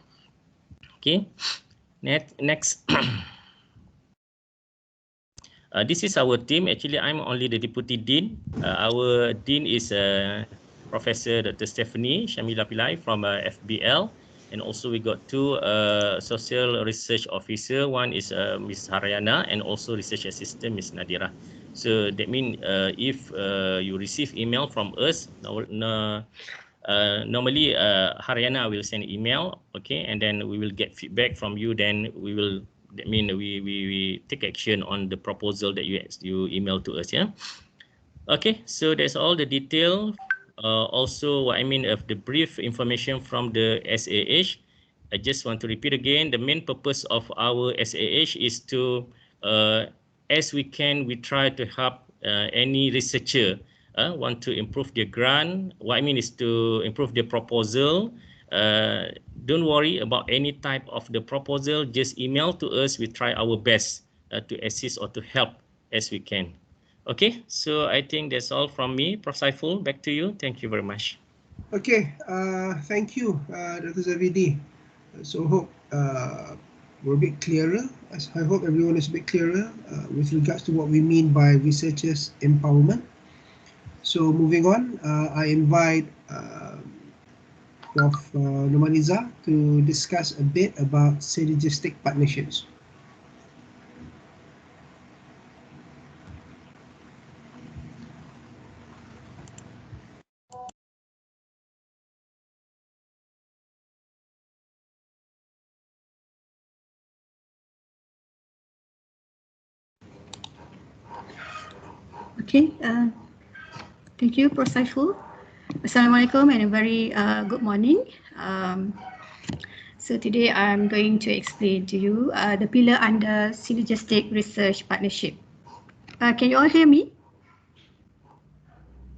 Okay, next. This is our team. Actually, I'm only the deputy dean. Our dean is Professor Dr. Stephanie Shamila Pillai from FBL. And also we got two social research officer. One is Ms. Haryana and also research assistant Ms. Nadira. So that means if you receive email from us, normally Haryana will send email, okay, and then we will get feedback from you. Then we will, that mean we take action on the proposal that you email to us, yeah. Okay, so that's all the detail. Also, what I mean of the brief information from the SAH. I just want to repeat again, the main purpose of our SAH is to, as we can, we try to help any researcher want to improve their grant. What I mean is to improve their proposal. Don't worry about any type of the proposal, just email to us. We try our best to assist or to help as we can. Okay, so I think that's all from me. Prof. Saiful, back to you. Thank you very much. Okay, thank you, Dr. Zavidi. So hope we're a bit clearer. I hope everyone is a bit clearer with regards to what we mean by researchers empowerment. So moving on, I invite Prof. Nomaniza to discuss a bit about synergistic partnerships. Okay, thank you, Prof. Saiful. Assalamualaikum and a very good morning. So today I'm going to explain to you the pillar under Synergistic Research Partnership. Can you all hear me?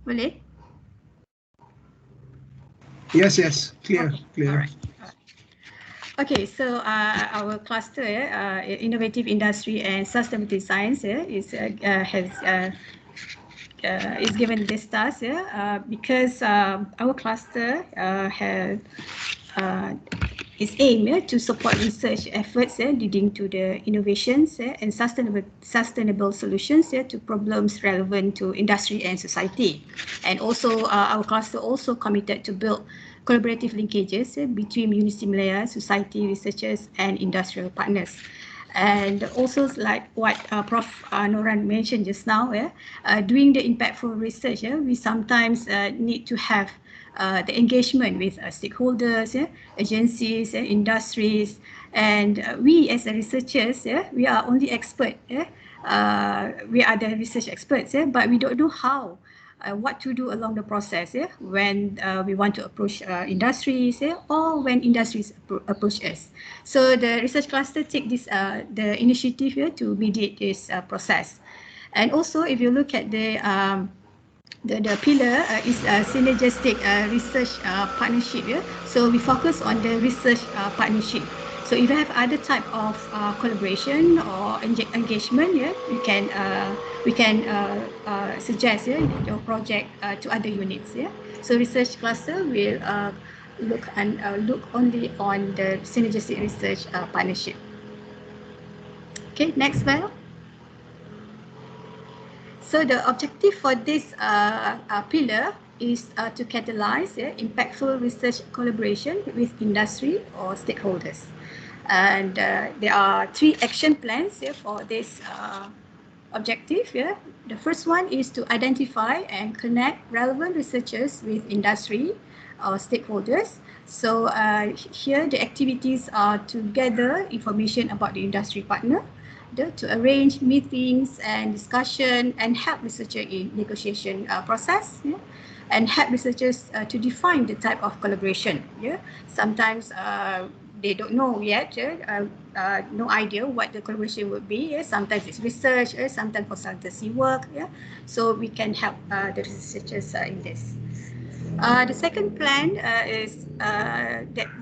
Boleh? Yes, clear, Okay. clear. All right. Okay, so our cluster, Innovative Industry and Sustainability Science, is given this task because our cluster is aimed to support research efforts leading to the innovations and sustainable solutions to problems relevant to industry and society. And also our cluster also committed to build collaborative linkages between University Malaya, society, researchers and industrial partners. And also, like what Prof. Noran mentioned just now, doing the impactful research, we sometimes need to have the engagement with stakeholders, agencies, industries, and we as researchers, we are only expert. We are the research experts, but we don't know how. What to do along the process when we want to approach industries or when industries approach us. So the research cluster take this the initiative to mediate this process. And also, if you look at the pillar is synergistic research partnership. So we focus on the research partnership. So if you have other type of collaboration or engagement, we can suggest your project to other units. So research cluster will look only on the synergistic research partnership. Okay, next slide. So the objective for this pillar is to catalyze impactful research collaboration with industry or stakeholders. And there are 3 action plans for this objective. The first one is to identify and connect relevant researchers with industry or stakeholders. So here the activities are to gather information about the industry partner, to arrange meetings and discussion and help researchers in negotiation process, and help researchers to define the type of collaboration. Sometimes they don't know yet, no idea what the collaboration would be. Sometimes it's research, sometimes consultancy work. So we can help the researchers in this. The second plan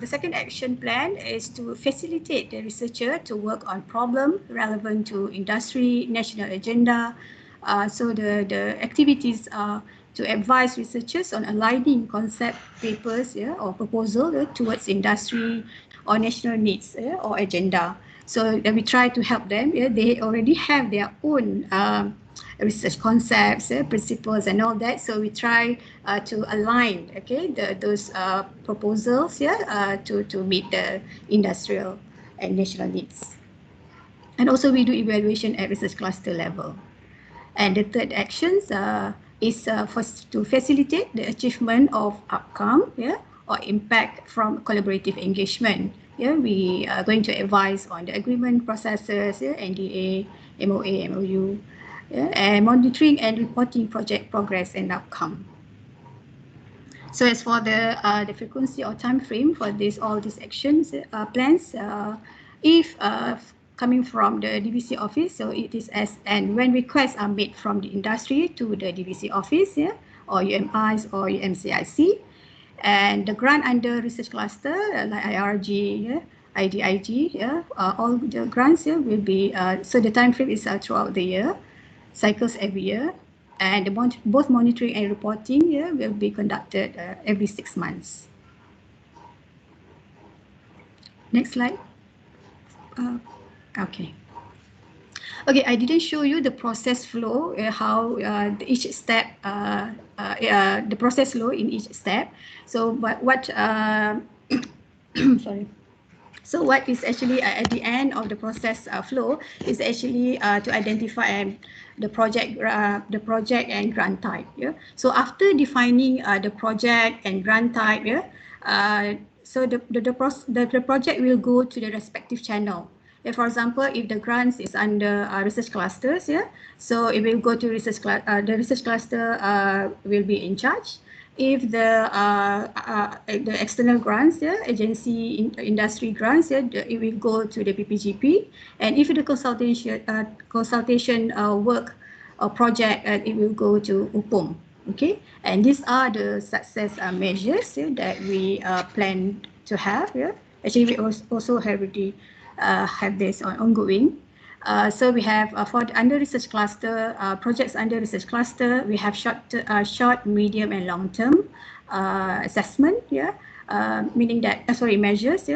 the second action plan is to facilitate the researcher to work on problem relevant to industry, national agenda. So the activities are to advise researchers on aligning concept papers or proposal towards industry or national needs or agenda. So we try to help them. They already have their own research concepts, principles, and all that. So we try to align, those proposals, to meet the industrial and national needs. And also we do evaluation at research cluster level. And the third actions is to facilitate the achievement of outcome, or impact from collaborative engagement. We are going to advise on the agreement processes, NDA, MOA, MOU, and monitoring and reporting project progress and outcome. So as for the frequency or time frame for all these actions plans, if coming from the DVC office, so it is as and when requests are made from the industry to the DVC office, or UMIs or UMCIC, and the grant under research cluster like iirg, IDIG, all the grants will be so the time frame is throughout the year, cycles every year, and both monitoring and reporting will be conducted every 6 months. Next slide. Okay, I didn't show you the process flow, how each step, the process flow in each step. So, but what, sorry. So what is actually at the end of the process flow is actually to identify the project and grant type. So after defining the project and grant type, so the project will go to the respective channel. For example, if the grants is under research clusters, so it will go to the research cluster will be in charge. If the external grants, agency industry grants, it will go to the PPGP. And if the consultation work or project, it will go to UPOM. Okay, and these are the success measures that we plan to have. Actually, we also have already have this ongoing. So we have for under research cluster, projects under research cluster, we have short, medium, and long-term assessment. Meaning that measures.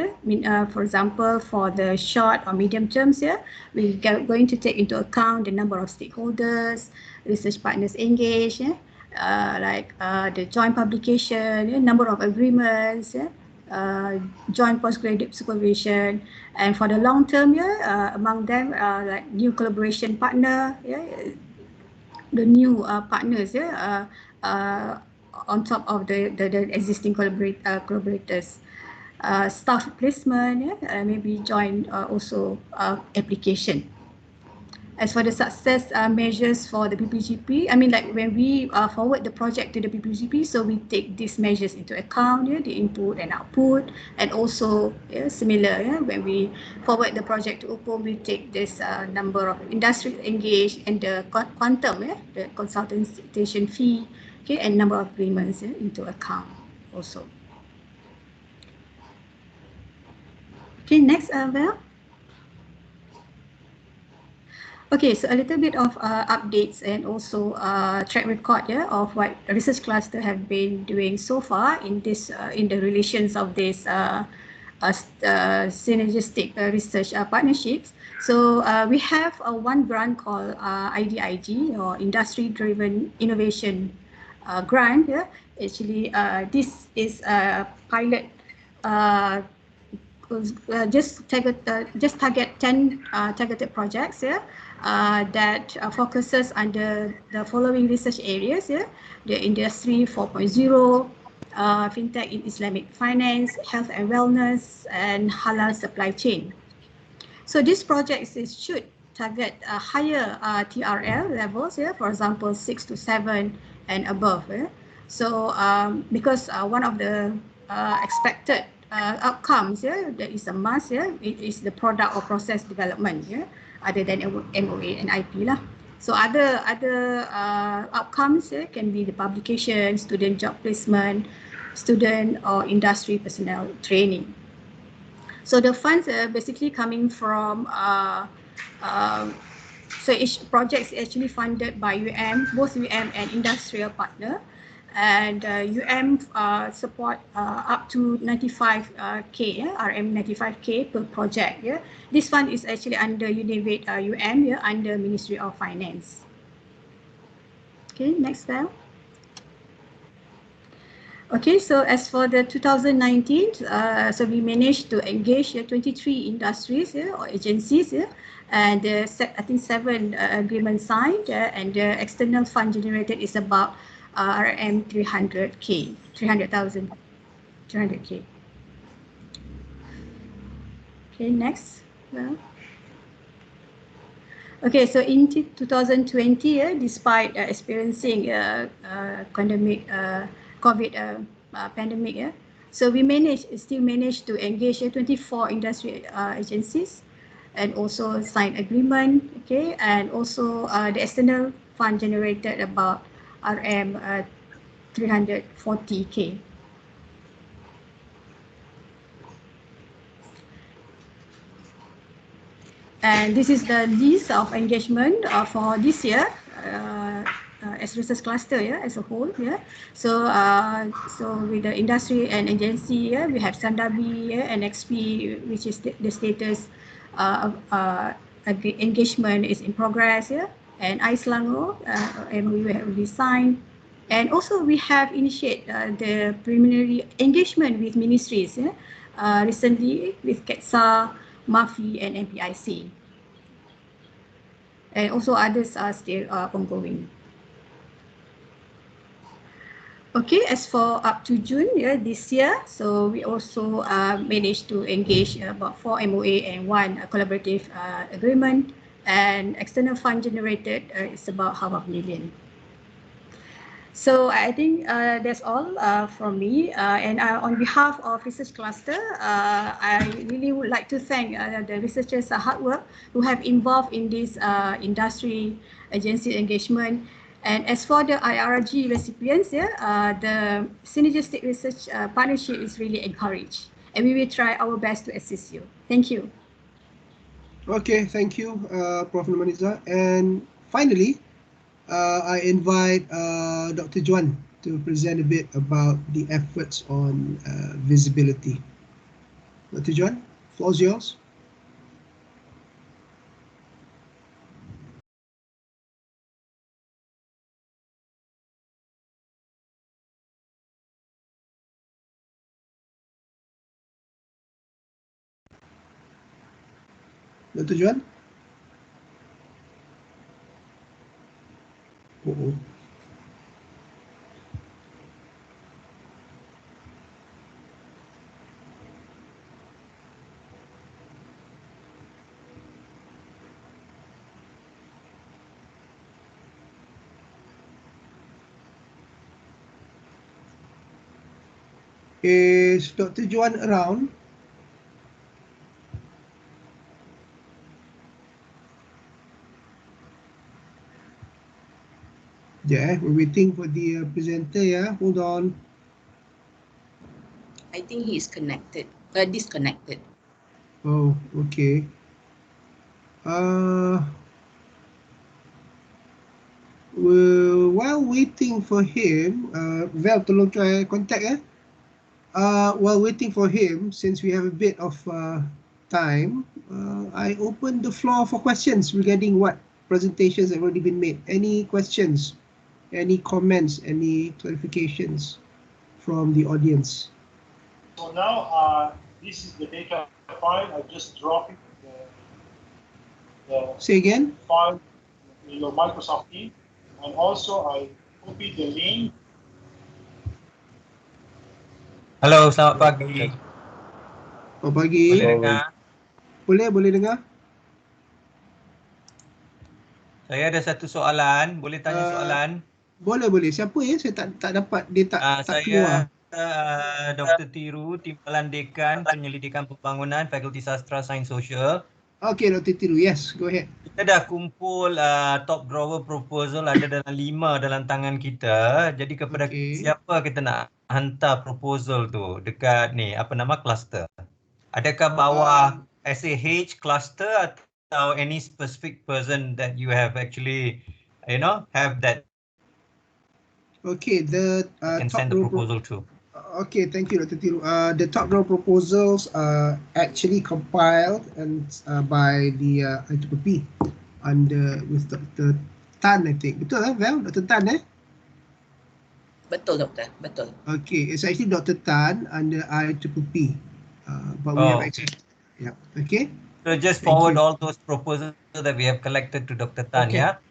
For example, for the short or medium terms, we're going to take into account the number of stakeholders, research partners engaged, like the joint publication, number of agreements. Joint postgraduate supervision, and for the long term, among them like new collaboration partner, the new partners, on top of the existing collaborators, staff placement, maybe joint also application. As for the success measures for the PPGP, I mean, like when we forward the project to the PPGP, so we take these measures into account, the input and output, and also similar, when we forward the project to UPOM, we take this number of industry engaged and the quantum, the consultation fee, and number of agreements into account also. Okay, next, Val. Okay, so a little bit of updates and also track record of what research cluster have been doing so far in this in the relations of this synergistic research partnerships. So we have one grant called IDIG, or Industry Driven Innovation grant. Actually, this is a pilot. Just target 10 targeted projects that focuses under the following research areas: the Industry 4.0, fintech in Islamic finance, health and wellness, and halal supply chain. So these projects should target higher TRL levels, for example, 6 to 7 and above. So because one of the expected outcomes, that is a must, it is the product or process development, other than MOA and IP lah. So other outcomes can be the publication, student job placement, student or industry personnel training. So the funds are basically coming from, so each project is actually funded by both UM and industrial partner. And support up to 95K, RM 95K per project. This fund is actually under Univate under Ministry of Finance. Okay, next slide. Okay, so as for the 2019, so we managed to engage 23 industries or agencies, and I think 7 agreements signed, and the external fund generated is about RM 300K. Okay, next. Okay, so in 2020, despite experiencing COVID pandemic, so we still managed to engage 24 industry agencies and also sign agreement. Okay, and also the external fund generated about RM 340K. And this is the list of engagement for this year as research cluster, as a whole. So so with the industry and agency, we have Sandabi and XP, which is the status engagement is in progress, and Icelango, and we have already signed. And also we have initiated the preliminary engagement with ministries recently with KETSA, MAFI and MPIC. And also others are still ongoing. Okay, as for up to June this year, so we also managed to engage about 4 MOA and 1 collaborative agreement, and external fund generated is about $500,000. So I think that's all from me. And on behalf of Research Cluster, I really would like to thank the researchers' hard work who have involved in this industry agency engagement. And as for the iirg recipients, the Synergistic Research Partnership is really encouraged. And we will try our best to assist you. Thank you. Okay, thank you, Prof. Nurmaniza. And finally, I invite Dr. Juan to present a bit about the efforts on visibility. Dr. Juan, floor is yours. Dr. Juan? Is Dr. Juan around? Yeah, we're waiting for the presenter. Yeah, hold on. I think he is connected, disconnected. Oh, okay. While waiting for him, Val, tolong try contact. While waiting for him, since we have a bit of time, I open the floor for questions regarding what presentations have already been made. Any questions? Any comments? Any clarifications from the audience? So now this is the data file. I just dropped it. Say again? File in your Microsoft Teams, and also I copied the link. Halo, selamat pagi. Selamat pagi. Boleh dengar? Boleh dengar? Saya ada satu soalan, boleh tanya soalan? Boleh. Siapa ya? Saya tak dapat, dia tak keluar. Saya Dr. Tiru, Timbalan Dekan Penyelidikan Pembangunan, Fakulti Sastra Sains Sosial. Okay, Dr. Tiru, yes, go ahead. Kita dah kumpul top drawer proposal, ada dalam 5 dalam tangan kita. Jadi kepada siapa kita nak hantar proposal tu dekat ni, apa nama, cluster? Adakah bawah SAH cluster atau any specific person that you have actually, have that Okay, the can top send the drawer proposal to? Okay, thank you, Dr. Tiru. The top drawer proposals are actually compiled and by the IPP with Dr. Tan, I think. Betul Val? Dr. Tan, Betul, Doktor. Betul. Okay, it's actually Dr. Tan under IPP. But we have access. Yeah. Okay. So just forward all those proposals that we have collected to Dr. Tan, yeah?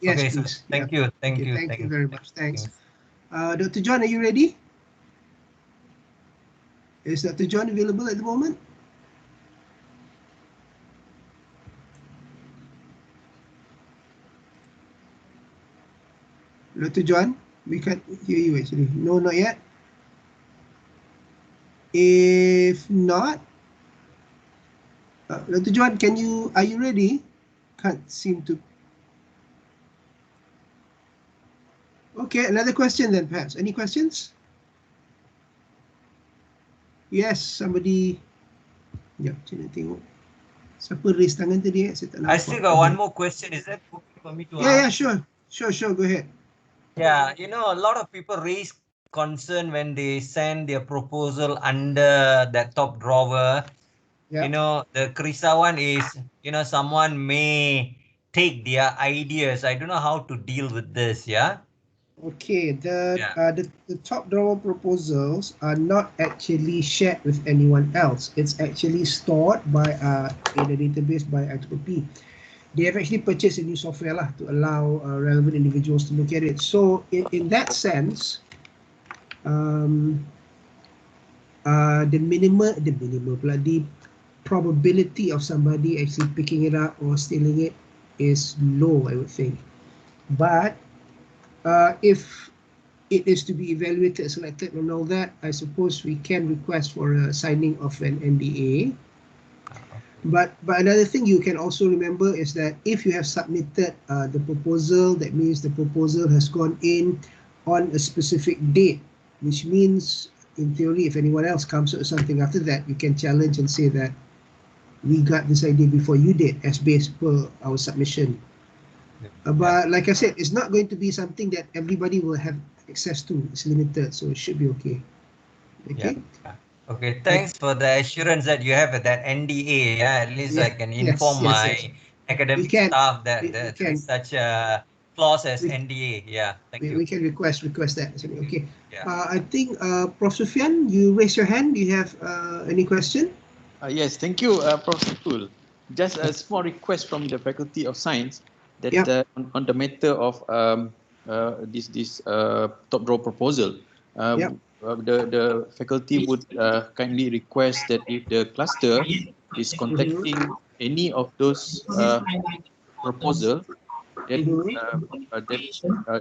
Yes, okay, please. So thank you. Thank you very much. Thanks. Dr. John, are you ready? Is Dr. John available at the moment? Dr. John, we can't hear you actually. No, not yet. If not, Dr. John, are you ready? Can't seem to. Okay, another question then perhaps. Any questions? Yes, somebody. Sekejap, saya nak tengok. Siapa raise tangan tadi? Saya tak nampak. I still got one more question. Is that okay for me to ask? Yeah, sure. Go ahead. Yeah, a lot of people raise concern when they send their proposal under that top drawer. Yeah. The kerisauan is, someone may take their ideas. I don't know how to deal with this, yeah? Okay, the top drawer proposals are not actually shared with anyone else. It's actually stored in a database by IPP. They have actually purchased a new software to allow relevant individuals to look at it. So in that sense, the probability of somebody actually picking it up or stealing it is low, I would think. But if it is to be evaluated, selected, and all that, I suppose we can request for a signing of an NDA. But another thing you can also remember is that if you have submitted the proposal, that means the proposal has gone in on a specific date, which means, in theory, if anyone else comes up with something after that, you can challenge and say that we got this idea before you did, as based per our submission. But like I said, it's not going to be something that everybody will have access to. It's limited, so it should be okay. Okay. Yeah. Okay, thanks for the assurance that you have that NDA. Yeah, at least I can inform my academic staff that there is such a clause as NDA. Yeah, thank you. We can request that. Okay. Yeah. I think Prof. Sufyan, you raise your hand. Do you have any question? Yes, thank you, Prof. Siful. Just a small request from the Faculty of Science that on the matter of this top draw proposal. The faculty would kindly request that if the cluster is contacting any of those proposal that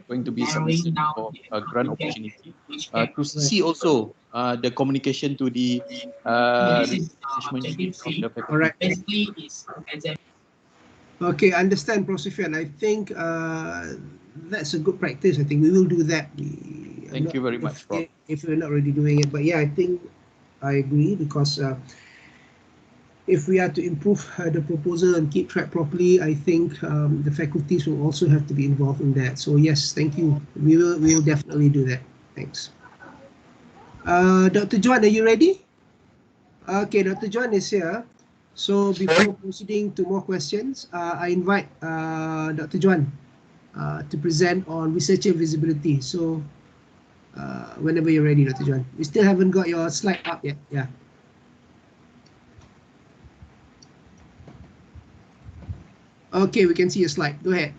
going to be submitted for a grant opportunity, to see also the communication to the management unit of the faculty. Okay, I understand, Prof. Sufyan. I think that's a good practice. I think we will do that. Thank you very much, Prof. If we're not already doing it, but yeah, I think I agree, because if we are to improve the proposal and keep track properly, I think the faculties will also have to be involved in that. So yes, thank you. We will definitely do that. Thanks. Dr. Juan, are you ready? Okay, Dr. Juan is here. So before proceeding to more questions, I invite Dr. Juan to present on researcher visibility. So whenever you're ready, Dr. Juan. We still haven't got your slide up yet. Yeah. Okay, we can see your slide. Go ahead.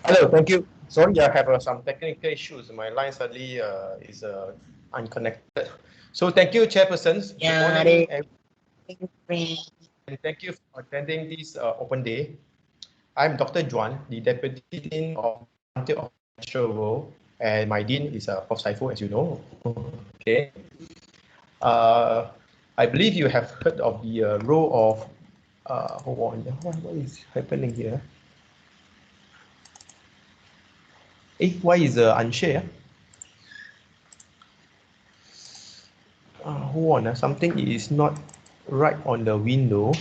Hello, thank you. Sorry, I have some technical issues. My line suddenly is unconnected. So thank you, chairpersons. Good morning. thank you for attending this open day. I'm Dr. Juan, the Deputy Dean of Frontier of Natural World, and my Dean is Prof. Saiful, as you know. Okay. I believe you have heard of the role of, hold on, what is happening here? Why is unshare? Hold on, something is not right on the window.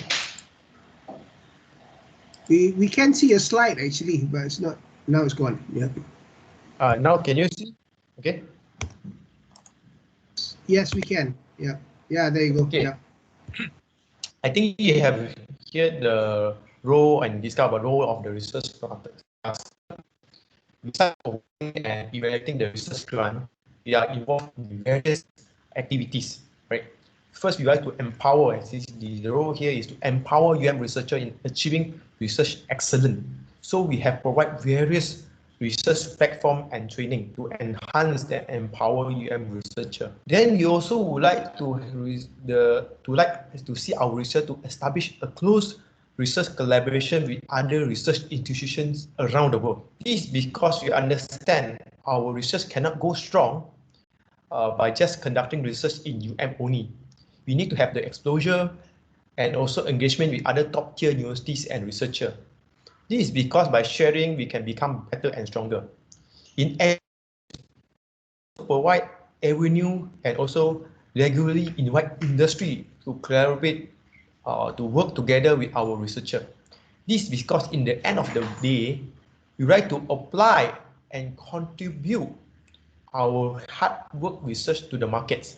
We can see a slide actually, but it's not, now it's gone. Yeah. Now can you see? Okay. Yes, we can. Yeah. Yeah, there you go. Okay. Yeah. I think you have heard the role and discovered the role of the research cluster. Besides working and evaluating the research grant, we are involved in various activities, right? First, we like to empower, and since the role here is to empower researcher in achieving research excellence. So we have provide various research platform and training to enhance and empower researcher. Then we also would like to see our research to establish a close research collaboration with other research institutions around the world. This is because we understand our research cannot go strong by just conducting research in only. We need to have the exposure and also engagement with other top tier universities and researchers. This is because by sharing, we can become better and stronger. In provide avenue and also regularly invite industry to collaborate, to work together with our researcher. This is because in the end of the day, we like to apply and contribute our hard work research to the markets.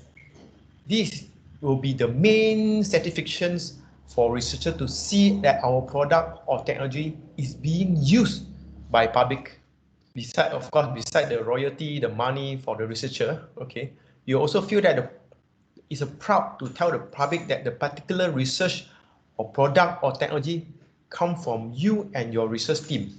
This will be the main certifications for researchers to see that our product or technology is being used by public. Beside the royalty, the money for the researcher, okay, you also feel that it's a proud to tell the public that the particular research or product or technology come from you and your research team.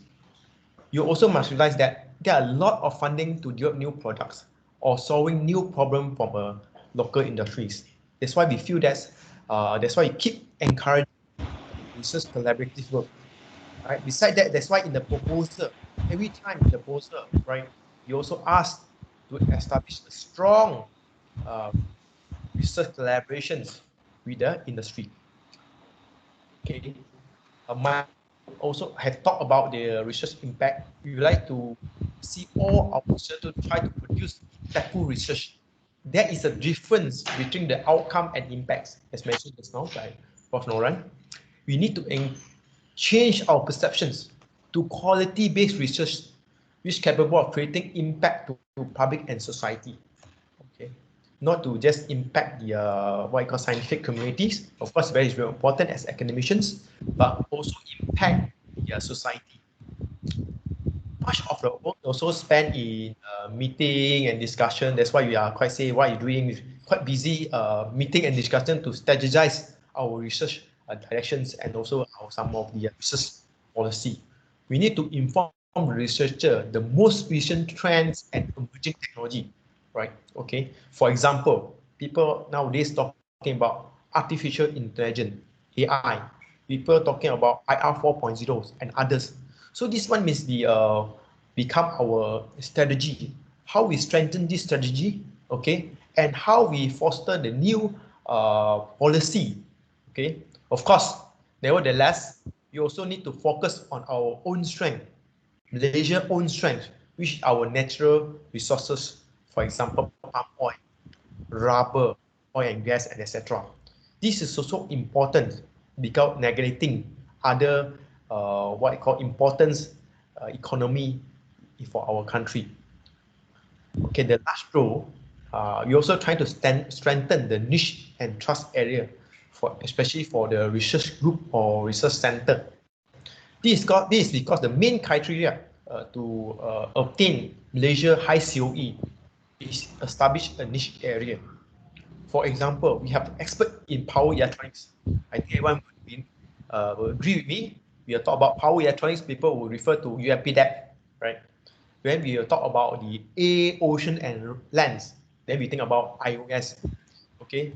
You also must realize that there are a lot of funding to develop new products or solving new problems from local industries. That's why we feel that's why we keep encouraging research collaborative work. Right? Besides that, that's why in the proposal, every time in the proposal, right, you also ask to establish a strong research collaborations with the industry. Okay. My also have talked about the research impact. We would like to see all our research to try to produce impactful research. There is a difference between the outcome and impacts, as mentioned just now by Prof. Noran. We need to change our perceptions to quality-based research, which is capable of creating impact to public and society. Okay, not to just impact the what you call scientific communities. Of course, very important as academicians, but also impact the society. Much of the work also spent in meeting and discussion. That's why we are quite say what you're doing, quite busy meeting and discussion to strategize our research directions and also some of the research policy. We need to inform the researcher the most recent trends and emerging technology, right? Okay. For example, people nowadays talking about artificial intelligence, AI. People talking about IR 4.0 and others. So this one means become our strategy. How we strengthen this strategy, okay, and how we foster the new policy, okay. Of course, nevertheless, we also need to focus on our own strength, Malaysia's own strength, which is our natural resources, for example, palm oil, rubber, oil and gas, and etc. This is also important because neglecting other what I call importance economy for our country. Okay, the last role, we also trying to strengthen the niche and trust area especially for the research group or research center. This is because the main criteria to obtain Malaysia high COE is establish a niche area. For example, we have expert in power electronics. I think everyone will agree with me. We are talk about power electronics, people will refer to UMPDEP, right? When we talk about the ocean and lands, then we think about IOS. Okay.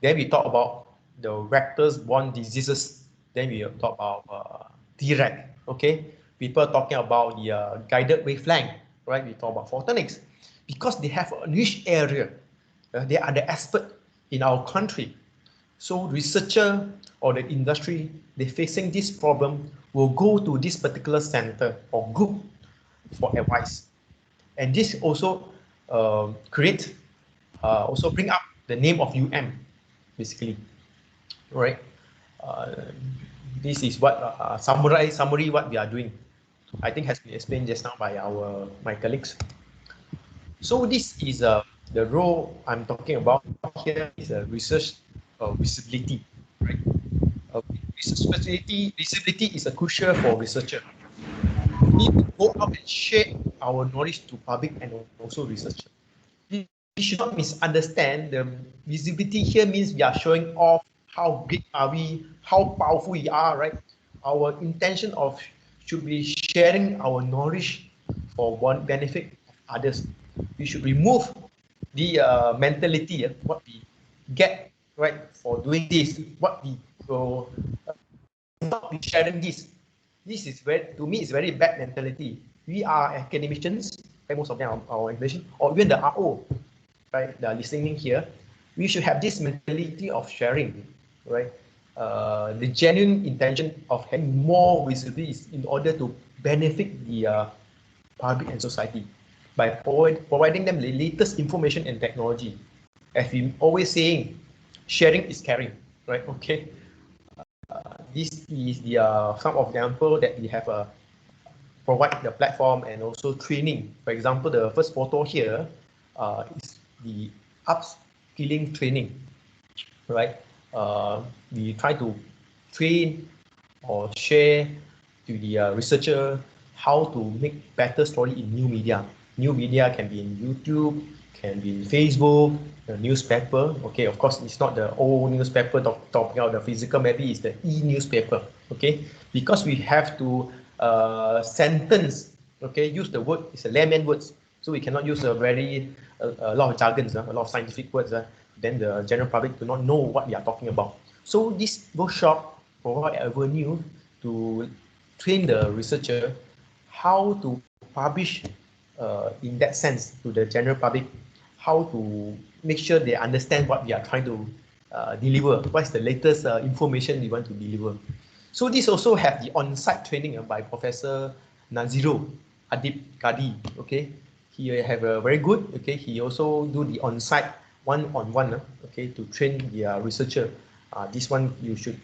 Then we talk about the vectors-borne diseases. Then we talk about iirg. Okay, people talking about the guided wavelength, right? We talk about photonics because they have a niche area. They are the expert in our country. So researcher or the industry, they facing this problem will go to this particular center or group for advice. And this also also bring up the name of basically, right? This is what summary what we are doing. I think has been explained just now by my colleagues. So this is the role I'm talking about here is a research visibility, right? Research visibility is a crucial for researcher. We need to go out and share our knowledge to public and also researcher. We should not misunderstand the visibility here means we are showing off how big are we, how powerful we are, right? Our intention should be sharing our knowledge for one benefit of others. We should remove the mentality what we get right for doing this, what we go not be sharing this. This is to me, it's very bad mentality. We are academicians, right? Most of them are our academicians, or even the RO, right? They are listening here. We should have this mentality of sharing, right? The genuine intention of having more visibility is in order to benefit the public and society by providing them the latest information and technology. As we always saying, sharing is caring, right? Okay. This is the some of the example that we have provide the platform and also training. For example, the first photo here is the upskilling training, right? We try to train or share to the researcher how to make better story in new media. New media can be in YouTube, can be in Facebook, the newspaper. Okay, of course, it's not the old newspaper talking about the physical, maybe it's the e-newspaper. Okay, because we have to sentence, okay, use the word, it's a layman words. So we cannot use a lot of jargons, a lot of scientific words. Then the general public do not know what we are talking about. So this workshop provide avenue to train the researcher how to publish in that sense to the general public, how to make sure they understand what we are trying to deliver, what's the latest information we want to deliver. So this also have the on-site training by Professor Naziro Adib Kadi. Okay, he have a very good. Okay, he also do the on-site one-on-one. Okay, to train the researcher. This one you should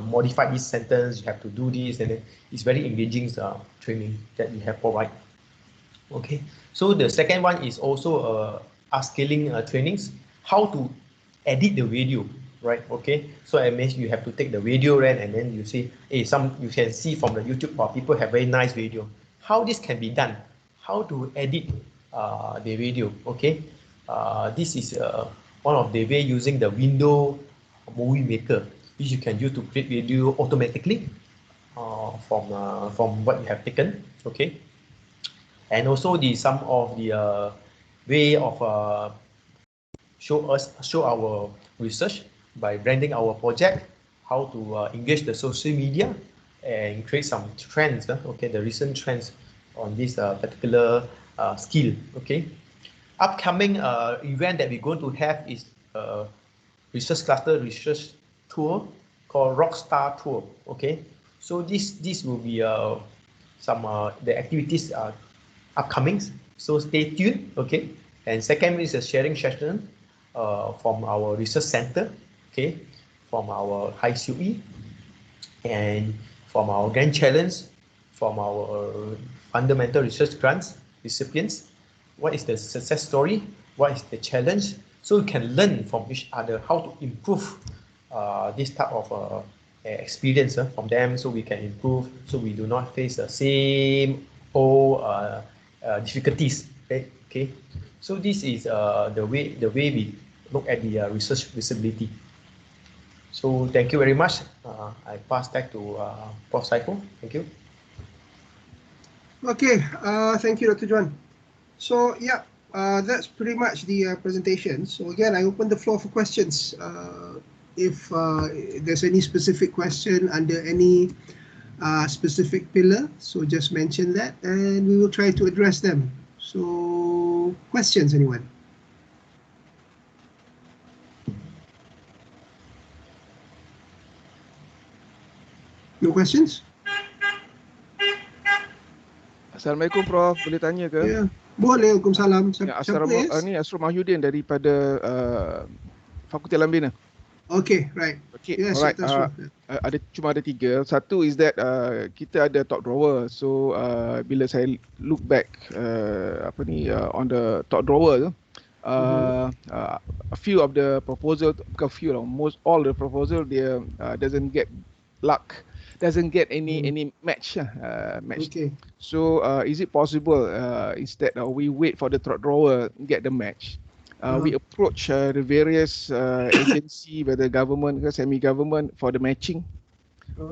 modify this sentence. You have to do this, and then it's very engaging training that we have provide. Okay, so the second one is also upskilling trainings, how to edit the video, right? Okay, so I mean you have to take the video, right, and then you see, hey, you can see from the YouTube people have very nice video. How this can be done? How to edit the video? Okay, this is one of the way using the window movie maker, which you can use to create video automatically from what you have taken. Okay. And also some of the way of show our research by branding our project, how to engage the social media and create some trends. Okay, the recent trends on this particular skill. Okay, upcoming event that we're going to have is research cluster research tour called Rockstar Tour. Okay, so this will be some the activities upcoming, so stay tuned. Okay, and second is a sharing session from our research center, okay, from our high COE and from our grand challenge, from our fundamental research grants recipients. What is the success story? What is the challenge? So you can learn from each other how to improve this type of experience from them, so we can improve, so we do not face the same old difficulties. Okay, so this is the way we look at the research visibility. So thank you very much. I pass back to Prof. Saiful. Thank you. Okay, thank you, Dr. John. So yeah, that's pretty much the presentation. So again, I open the floor for questions. if there's any specific question under any specific pillar, so just mention that and we will try to address them. So questions, anyone? No questions? Assalamualaikum Prof, boleh tanya ke? Ya, boleh. Waalaikumsalam. Ya, Siapa ya? ni Asrul Mahyudin daripada Fakulti Alam Bina. Okay, right. Okay, Yes, alright. that's right. Cuma ada 3. Satu is that kita ada top drawer. So bila saya look back on the top drawer, a few of the proposal, bukan few lah, most all the proposal dia doesn't get luck, doesn't get any match. Okay. So is it possible instead we wait for the top drawer get the match? We approach the various agency, whether government or semi-government, for the matching.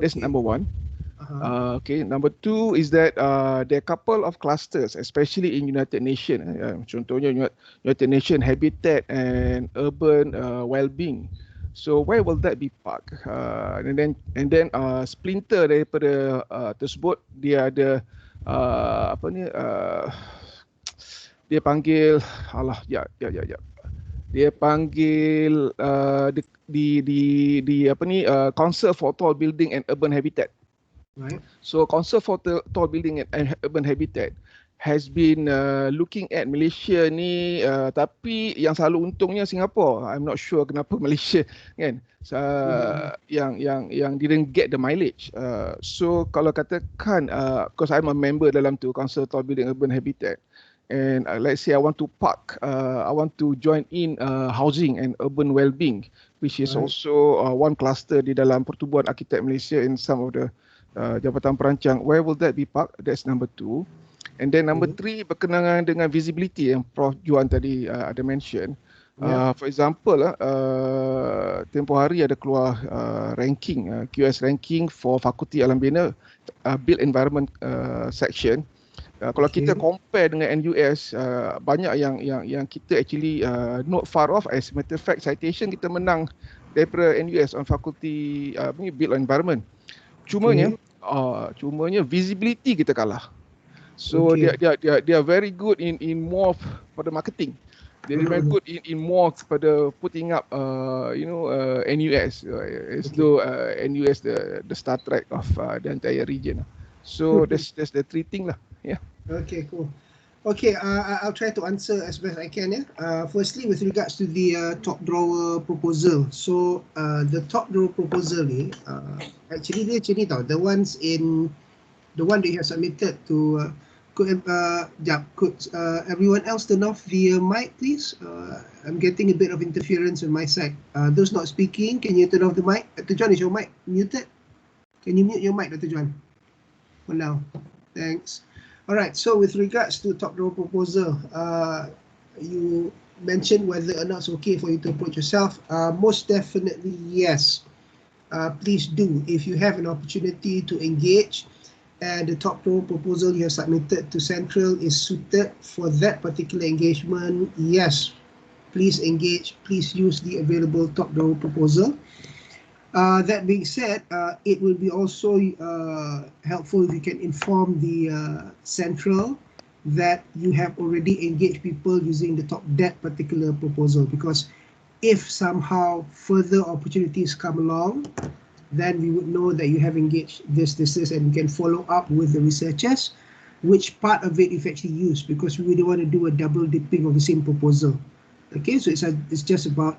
That's number 1. Okay, number 2 is that there are a couple of clusters, especially in United Nations. Contohnya United Nations Habitat and Urban Wellbeing. So where will that be parked? And then splinter daripada tersebut, dia ada dia panggil dia panggil Council for Tall Building and Urban Habitat. Right. So Council for Tall Building and Urban Habitat has been looking at Malaysia ni, tapi yang selalu untungnya Singapore. I'm not sure kenapa Malaysia kan yang didn't get the mileage. So kalau katakan, because I'm a member dalam tu Council Tall Building and Urban Habitat, and let's say I want to park, I want to join in housing and urban well-being, which is also one cluster di dalam Pertubuhan Arkitek Malaysia in some of the Jabatan Perancang. Where will that be parked? That's number 2. And then number 3 berkenaan dengan visibility yang Prof Juan tadi ada mention. For example, tempoh hari ada keluar ranking, QS ranking for Fakulti Alam Bina, Built Environment section. Kalau kita compare dengan NUS, banyak yang kita actually not far off. As a matter of fact, citation kita menang daripada NUS on Fakulti Built Environment. Cumanya visibility kita kalah. So they are very good in more for the marketing. They are very good in more pada putting up NUS as though NUS the Star Trek of the entire region. So that's the 3 thing lah. Yeah. Okay, cool. Okay, I'll try to answer as best I can. Firstly, with regards to the top drawer proposal. So the top drawer proposal ni, actually dia macam ni tau. The one that you have submitted to. Could everyone else turn off the mic, please? I'm getting a bit of interference on my side. Those not speaking, can you turn off the mic? Dr. John, is your mic muted? Can you mute your mic, Dr. John? For now, thanks. All right, so with regards to top drawer proposal, you mentioned whether or not it's okay for you to approach yourself. Most definitely yes. Please do. If you have an opportunity to engage and the top drawer proposal you have submitted to Central is suited for that particular engagement, yes, please engage. Please use the available top drawer proposal. That being said, it will be also helpful if you can inform the Central that you have already engaged people using that particular proposal, because if somehow further opportunities come along, then we would know that you have engaged this, and we can follow up with the researchers which part of it you've actually used, because we don't want to do a double dipping of the same proposal. Okay, so it's just about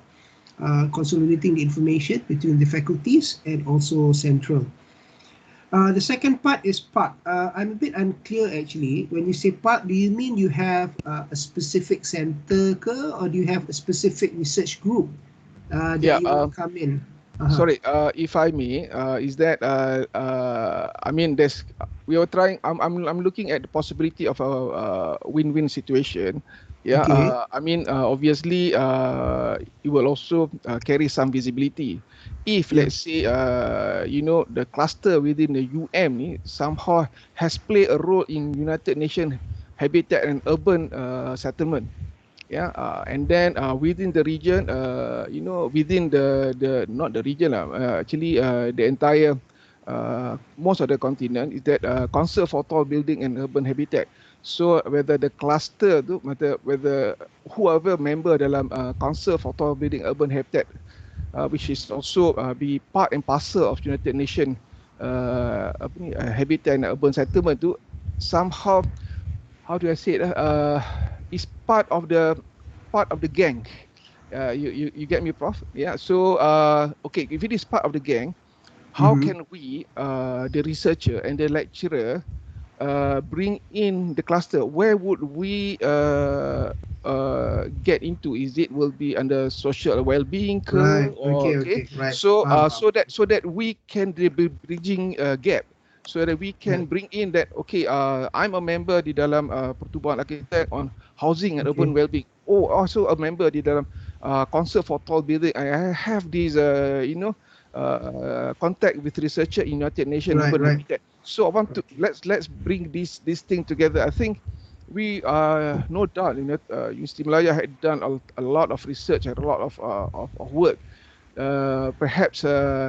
consolidating the information between the faculties and also Central. The second part is park. I'm a bit unclear actually. When you say park, do you mean you have a specific center or do you have a specific research group that you will come in? Sorry, if I may, is that I mean, we are trying. I'm looking at the possibility of a win-win situation. Yeah, I mean, obviously, it will also carry some visibility. If let's say, the cluster within the UM somehow has played a role in United Nations Habitat and Urban Settlement. Yeah, and then within the region, within the not the region, actually the entire most of the continent is that Council for Tall Building and Urban Habitat. So whether the cluster tu, whether whoever member dalam Council for Tall Building Urban Habitat, which is also be part and parcel of United Nations Habitat and Urban Settlement tu, somehow, how do I say it? Is part of the gang. You get me, Prof? Yeah. So okay, if it is part of the gang, how can we, the researcher and the lecturer, bring in the cluster? Where would we get into? Is it will be under social well-being, Right. or Okay. Right. So so that we can be bridging gap, so that we can bring in that, okay, I'm a member di dalam pertubuhan arkitek on housing and urban well-being. Oh, also a member di dalam Council for Tall Building. I have these contact with researcher in United Nations Urban Habitat. So I want to let's bring this thing together. I think we no doubt, Universiti Malaya had done a lot of research, had a lot of work. Perhaps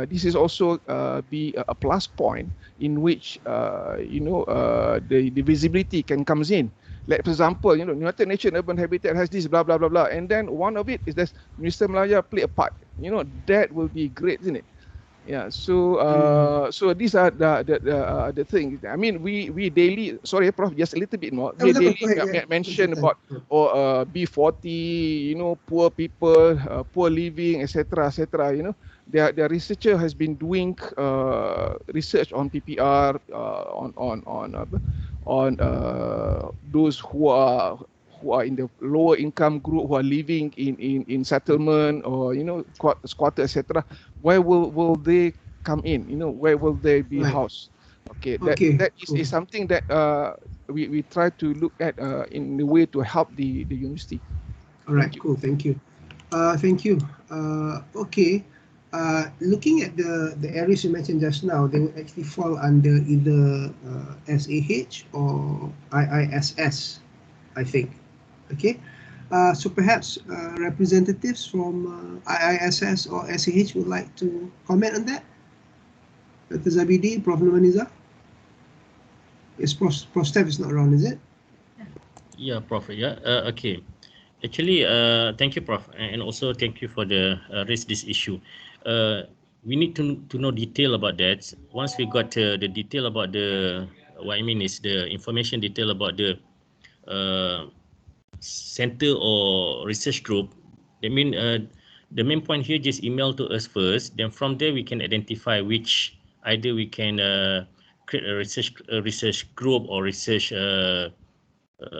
this is also be a plus point in which the visibility can comes in. Like, for example, United Nations Urban Habitat has this blah blah blah blah, and then one of it is that Universiti Malaya play a part. That will be great, isn't it? Yeah. So so these are the things. I mean, we daily. Sorry, Prof. Just a little bit more. We daily mention about B40. Poor people, poor living, etc., etc. Their researcher has been doing research on PPR, on those who are in the lower income group, who are living in settlement, or squatter, etc. Where will they come in? Where will they be housed? Okay, that is something that we try to look at in a way to help the university. All right, cool. Thank you. Thank you. Okay. Looking at the areas you mentioned just now, they will actually fall under either SAH or IISS, I think. Okay. So perhaps representatives from IISS or SAH would like to comment on that. Dr. Zabidi, Prof. Nurmaniza? Yes, Prof. Steph is not around, is it? Yeah, Prof. Yeah. Okay. Actually, thank you, Prof. And also thank you for the raise this issue. We need to know detail about that. Once we got the detail about what I mean is the information detail about the center or research group. I mean, the main point here, just email to us first. Then from there we can identify which either we can create a research group or research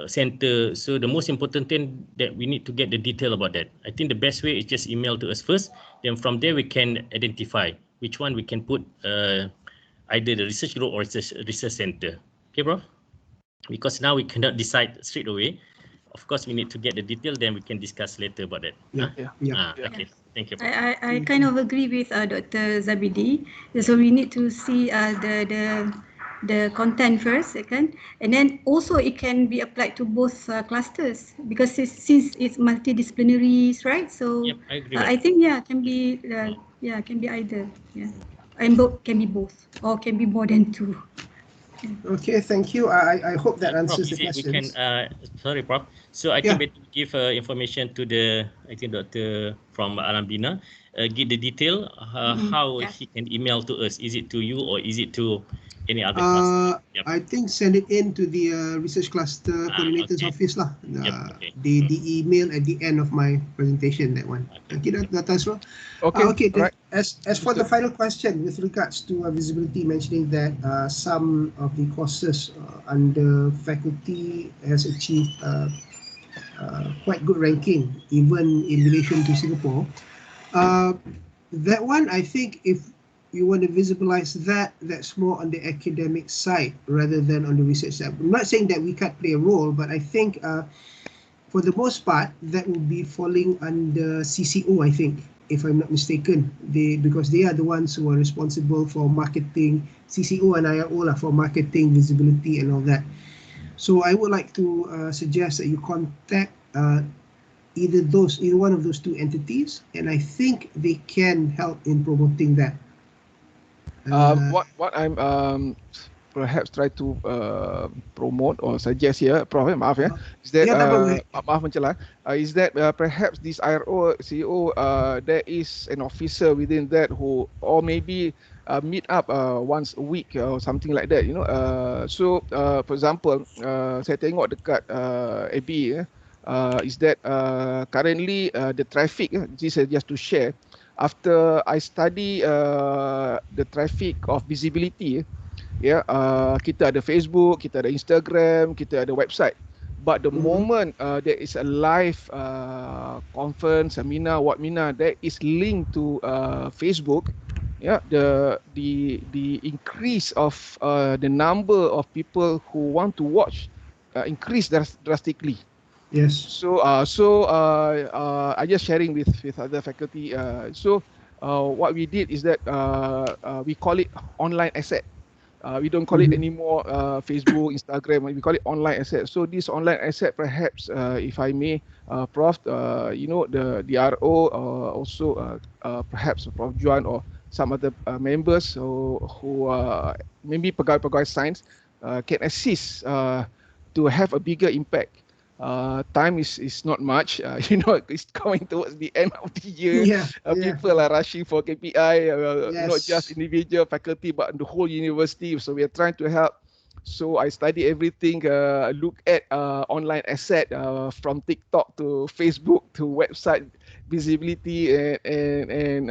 center. So the most important thing that we need to get the detail about that. I think the best way is just email to us first. Then from there we can identify which one we can put either the research group or research center. Okay, bro? Because now we cannot decide straight away. Of course, we need to get the detail, then we can discuss later about that. Okay, thank you. I kind of agree with Dr. Zabidi. So we need to see the content first, and then also it can be applied to both clusters, because since it's multidisciplinary, right? So yep, I agree. I think can be can be either, and can be both, or can be more than two. Okay, thank you. I hope that answers the questions. We can, sorry, Prof. So I think better give information to the, I think, Dr. from Alambina, give the detail, how he can email to us. Is it to you or is it to any other cluster? I think send it in to the research cluster coordinator's office lah. The email at the end of my presentation, that one. Okay, Dr. Asro. Okay. Right. As for the final question with regards to visibility, mentioning that some of the courses under faculty has achieved quite good ranking, even in relation to Singapore. That one, I think, if you want to visualize that, that's more on the academic side rather than on the research side. I'm not saying that we can't play a role, but I think for the most part, that will be falling under CCO, I think, if I'm not mistaken, because they are the ones who are responsible for marketing, CCO and IRO for marketing, visibility and all that. So I would like to suggest that you contact either one of those two entities, and I think they can help in promoting that. What I'm perhaps try to promote or suggest here, Prof, maaf ya, is that maaf mencela, is that perhaps this IRO CEO there is an officer within that who, or maybe meet up once a week or something like that, you know. So for example, saya tengok dekat AB is that currently the traffic, this is just to share. After I study the traffic of visibility, kita ada Facebook, kita ada Instagram, kita ada website. But the moment there is a live conference, seminar, webinar that is linked to Facebook, the increase of the number of people who want to watch increase drastically. Yes. So I just sharing with other faculty. What we did is that we call it online asset. We don't call it anymore Facebook, Instagram. We call it online asset. So this online asset, perhaps, if I may, Prof, you know, the RO, also perhaps Prof Juan or some other members who maybe pegawai science can assist to have a bigger impact. Time is not much. You know, it's coming towards the end of the year. People are rushing for KPI, not just individual faculty, but the whole university. So we are trying to help. So I study everything, look at online asset from TikTok to Facebook to website visibility and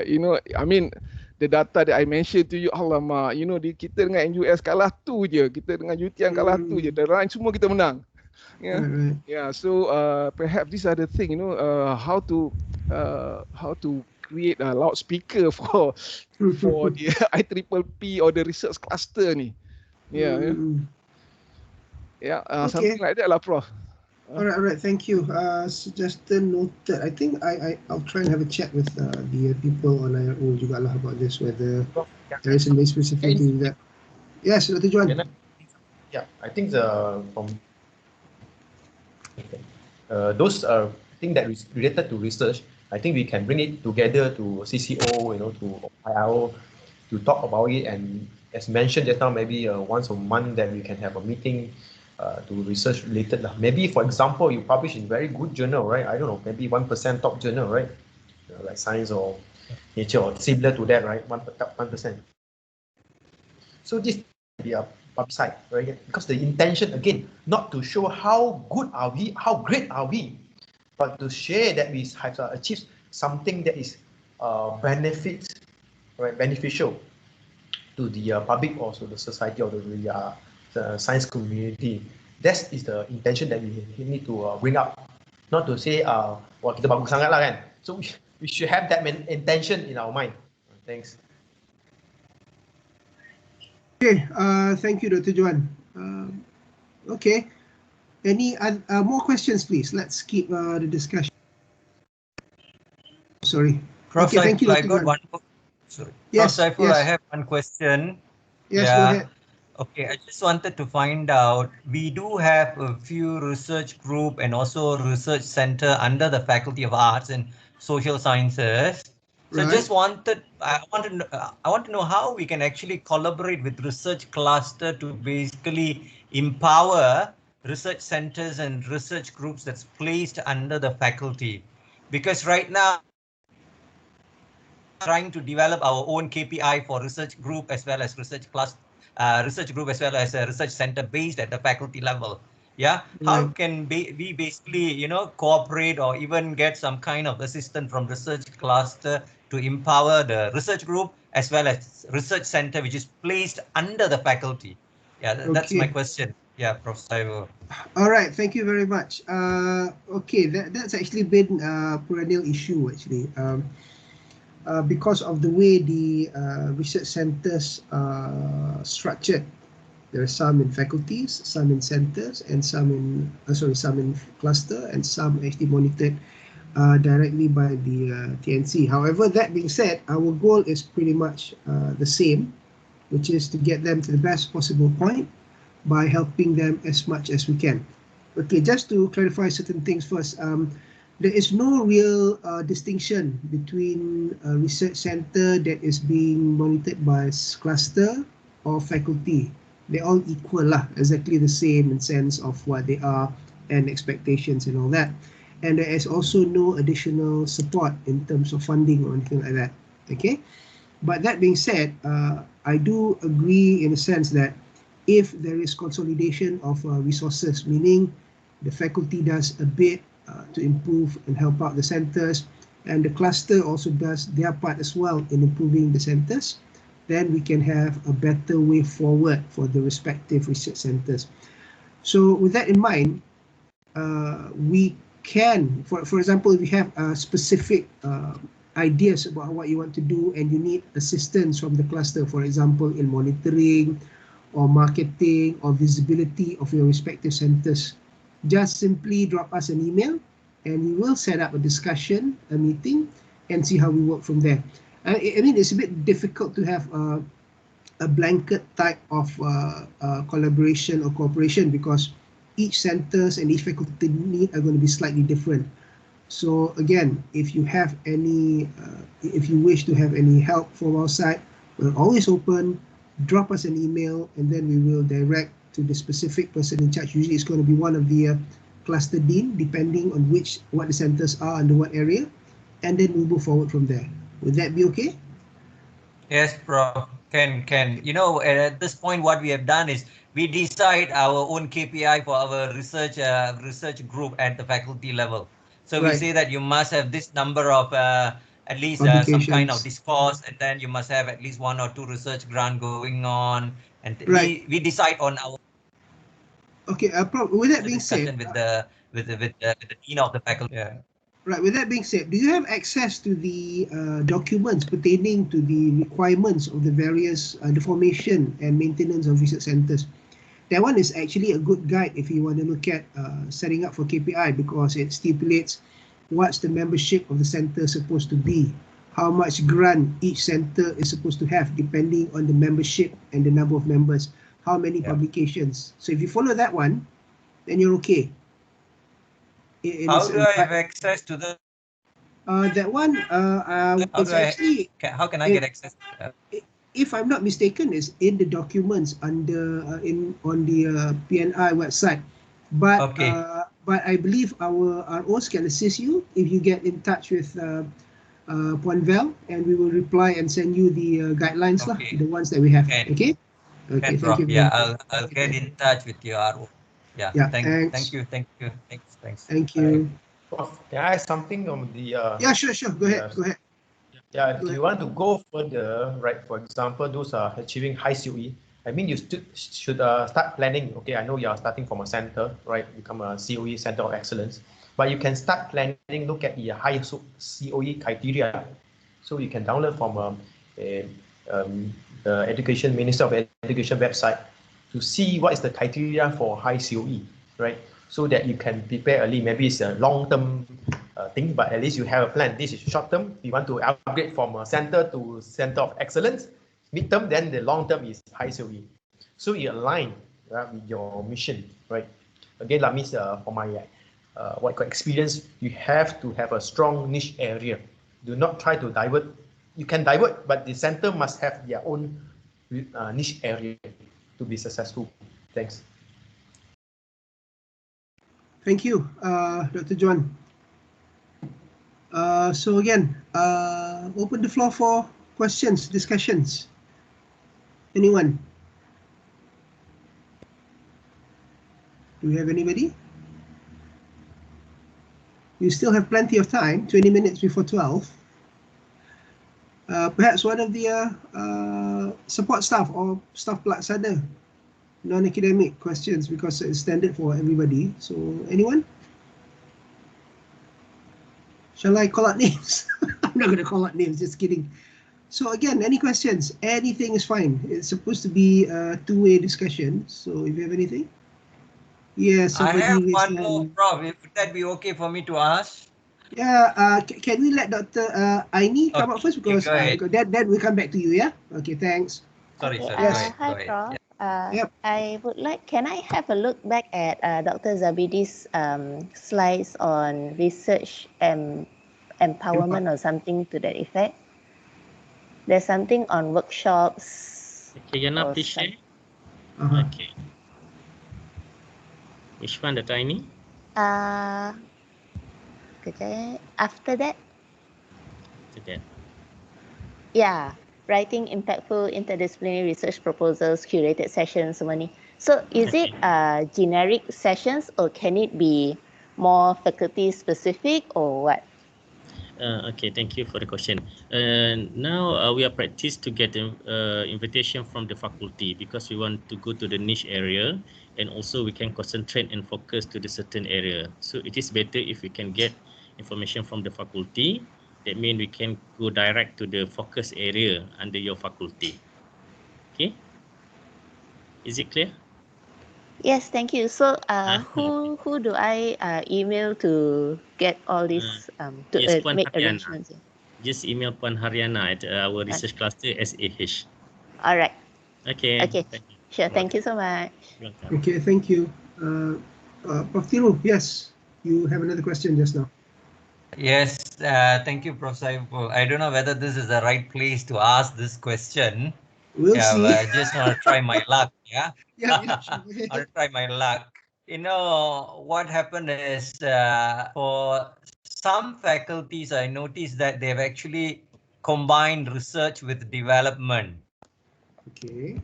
you know, I mean, the data that I mentioned to you, alamak, you know, kita dengan NUS kalah tu je, kita dengan UTM kalah tu je, the lain semua kita menang. Yeah. So perhaps these are the thing, you know, how to create a loudspeaker for the IPPP or the research cluster ni. Something like that lah, Prof. All right. Thank you. Suggestion noted. I think I'll try and have a chat with the people on IRO juga lah about this, whether there is any specific in that. Yes, Dr. Juan. Yeah, I think from those things that is related to research, I think we can bring it together to CCO, you know, to IRO, to talk about it. And as mentioned just now, maybe once a month that we can have a meeting to research related. Maybe, for example, you publish in very good journal, right? I don't know, maybe 1% top journal, right? Like Science or Nature or similar to that, right? 1%. So this will be a website, right? Because the intention, again, not to show how good are we, how great are we, but to share that we have achieved something that is beneficial to the public, also the society or the science community. That is the intention that we need to bring up. Not to say, wah kita bagus sangat lah kan. So we should have that intention in our mind. Thanks. Okay, thank you, Dr. Juan. Okay, any more questions, please? Let's keep the discussion. Sorry. Prof. Okay, thank you, I Dr. got Juan. one. Sorry. Yes, Prof. Saiful, yes. I have one question. Yes, go ahead. Okay, I just wanted to find out, we do have a few research group and also research center under the Faculty of Arts and Social Sciences. So just I want to know how we can actually collaborate with research cluster to basically empower research centers and research groups that's placed under the faculty. Because right now, trying to develop our own KPI for research group as well as research cluster, research group as well as a research center based at the faculty level. How can we basically, you know, cooperate or even get some kind of assistance from research cluster to empower the research group as well as research center which is placed under the faculty? That's my question. Prof. Saiful. All right, thank you very much. Okay, that's actually been a perennial issue actually. Because of the way the research centers are structured. There are some in faculties, some in centers, and some in cluster, and some actually monitored directly by the TNC. However, that being said, our goal is pretty much the same, which is to get them to the best possible point by helping them as much as we can. Okay, just to clarify certain things first. There is no real distinction between a research center that is being monitored by cluster or faculty. They're all equal lah, exactly the same in sense of what they are and expectations and all that. And there is also no additional support in terms of funding or anything like that. Okay, but that being said, I do agree in a sense that if there is consolidation of resources, meaning the faculty does a bit to improve and help out the centers, and the cluster also does their part as well in improving the centers, then we can have a better way forward for the respective research centers. So with that in mind, we can, for example, if you have specific ideas about what you want to do and you need assistance from the cluster, for example, in monitoring or marketing or visibility of your respective centers, just simply drop us an email and we will set up a discussion, a meeting, and see how we work from there. I mean, it's a bit difficult to have a blanket type of collaboration or cooperation because each centers and each faculty need are going to be slightly different. So again, if you have any, if you wish to have any help from our side, we're always open. Drop us an email and then we will direct to the specific person in charge. Usually it's going to be one of the cluster dean, depending on what the centers are under what area, and then we'll move forward from there. Would that be okay? Yes, Prof. Can. You know, at this point, what we have done is we decide our own KPI for our research group at the faculty level. So we say that you must have this number of at least some kind of discourse, and then you must have at least 1 or 2 research grant going on, and we decide on our. Okay. With that being said, with the dean of the faculty. Yeah. Right. With that being said, do you have access to the documents pertaining to the requirements of the various the formation and maintenance of research centers? That one is actually a good guide if you want to look at setting up for KPI, because it stipulates what's the membership of the center supposed to be, how much grant each center is supposed to have depending on the membership and the number of members, how many publications. So if you follow that one, then you're okay. How do I have access to the? That one, it's actually. How can I get access to that? If I'm not mistaken, is in the documents under on the PNI website. But but I believe our ROs can assist you if you get in touch with Puan Vel, and we will reply and send you the guidelines lah, the ones that we have. Okay. Okay. Thank you. Yeah, I'll get in touch with your RO. Yeah. Thank you. Thanks. Thank you. Prof, can I ask something on the? Yeah, sure. Go ahead. Yeah, if you want to go further, right? For example, those are achieving high COE. I mean, you should start planning. Okay, I know you are starting from a center, right? Become a COE center of excellence, but you can start planning. Look at the high COE criteria, so you can download from the Education Minister of Education website to see what is the criteria for high COE, right? So that you can prepare early. Maybe it's a long-term thing, but at least you have a plan. This is short-term. You want to upgrade from a center to center of excellence. Mid-term, then the long-term is high COE. So you align with your mission, right? Again, that means for my experience, you have to have a strong niche area. Do not try to divert. You can divert, but the center must have their own niche area to be successful. Thanks. Thank you, Dr. John. So again, open the floor for questions, discussions. Anyone? Do we have anybody? We still have plenty of time, 20 minutes before 12. Perhaps one of the support staff or staff pelaksana, non-academic questions, because it's standard for everybody. So anyone? Shall I call out names? I'm not going to call out names, just kidding. So again, any questions? Anything is fine. It's supposed to be a two-way discussion. So if you have anything. Yes. I have one more, Prof. Would that be okay for me to ask? Yeah. Can we let Dr. Aini come up first, because then we come back to you. Yeah. Okay. Thanks. Sorry. Hi, Prof. Yep. I would like, can I have a look back at Dr. Zabidi's slides on research and empowerment or something to that effect? There's something on workshops. Okay, Yana, or please some- share. Uh-huh. Okay. Which one, the tiny? After that? To that. Yeah, writing impactful interdisciplinary research proposals, curated sessions, semua ni. So is it generic sessions or can it be more faculty specific or what? Okay, thank you for the question. Now we are practiced to get invitation from the faculty because we want to go to the niche area, and also we can concentrate and focus to the certain area. So it is better if we can get information from the faculty. That means we can go direct to the focus area under your faculty. Okay, is it clear? Yes, thank you. So who do I email to get all this to Yes, Puan make Haryana. arrangements? Just email Puan Haryana at our research cluster SAH. All right. Okay. Okay. Sure. Thank you so much. Welcome. Okay, thank you. Prof. Thiru, yes, you have another question just now. Yes, thank you, Prof. Saiful. I don't know whether this is the right place to ask this question. We'll see. But I just want to try my luck. Yeah. Yeah, sure. I'll try my luck. You know, what happened is for some faculties, I noticed that they've actually combined research with development. Okay.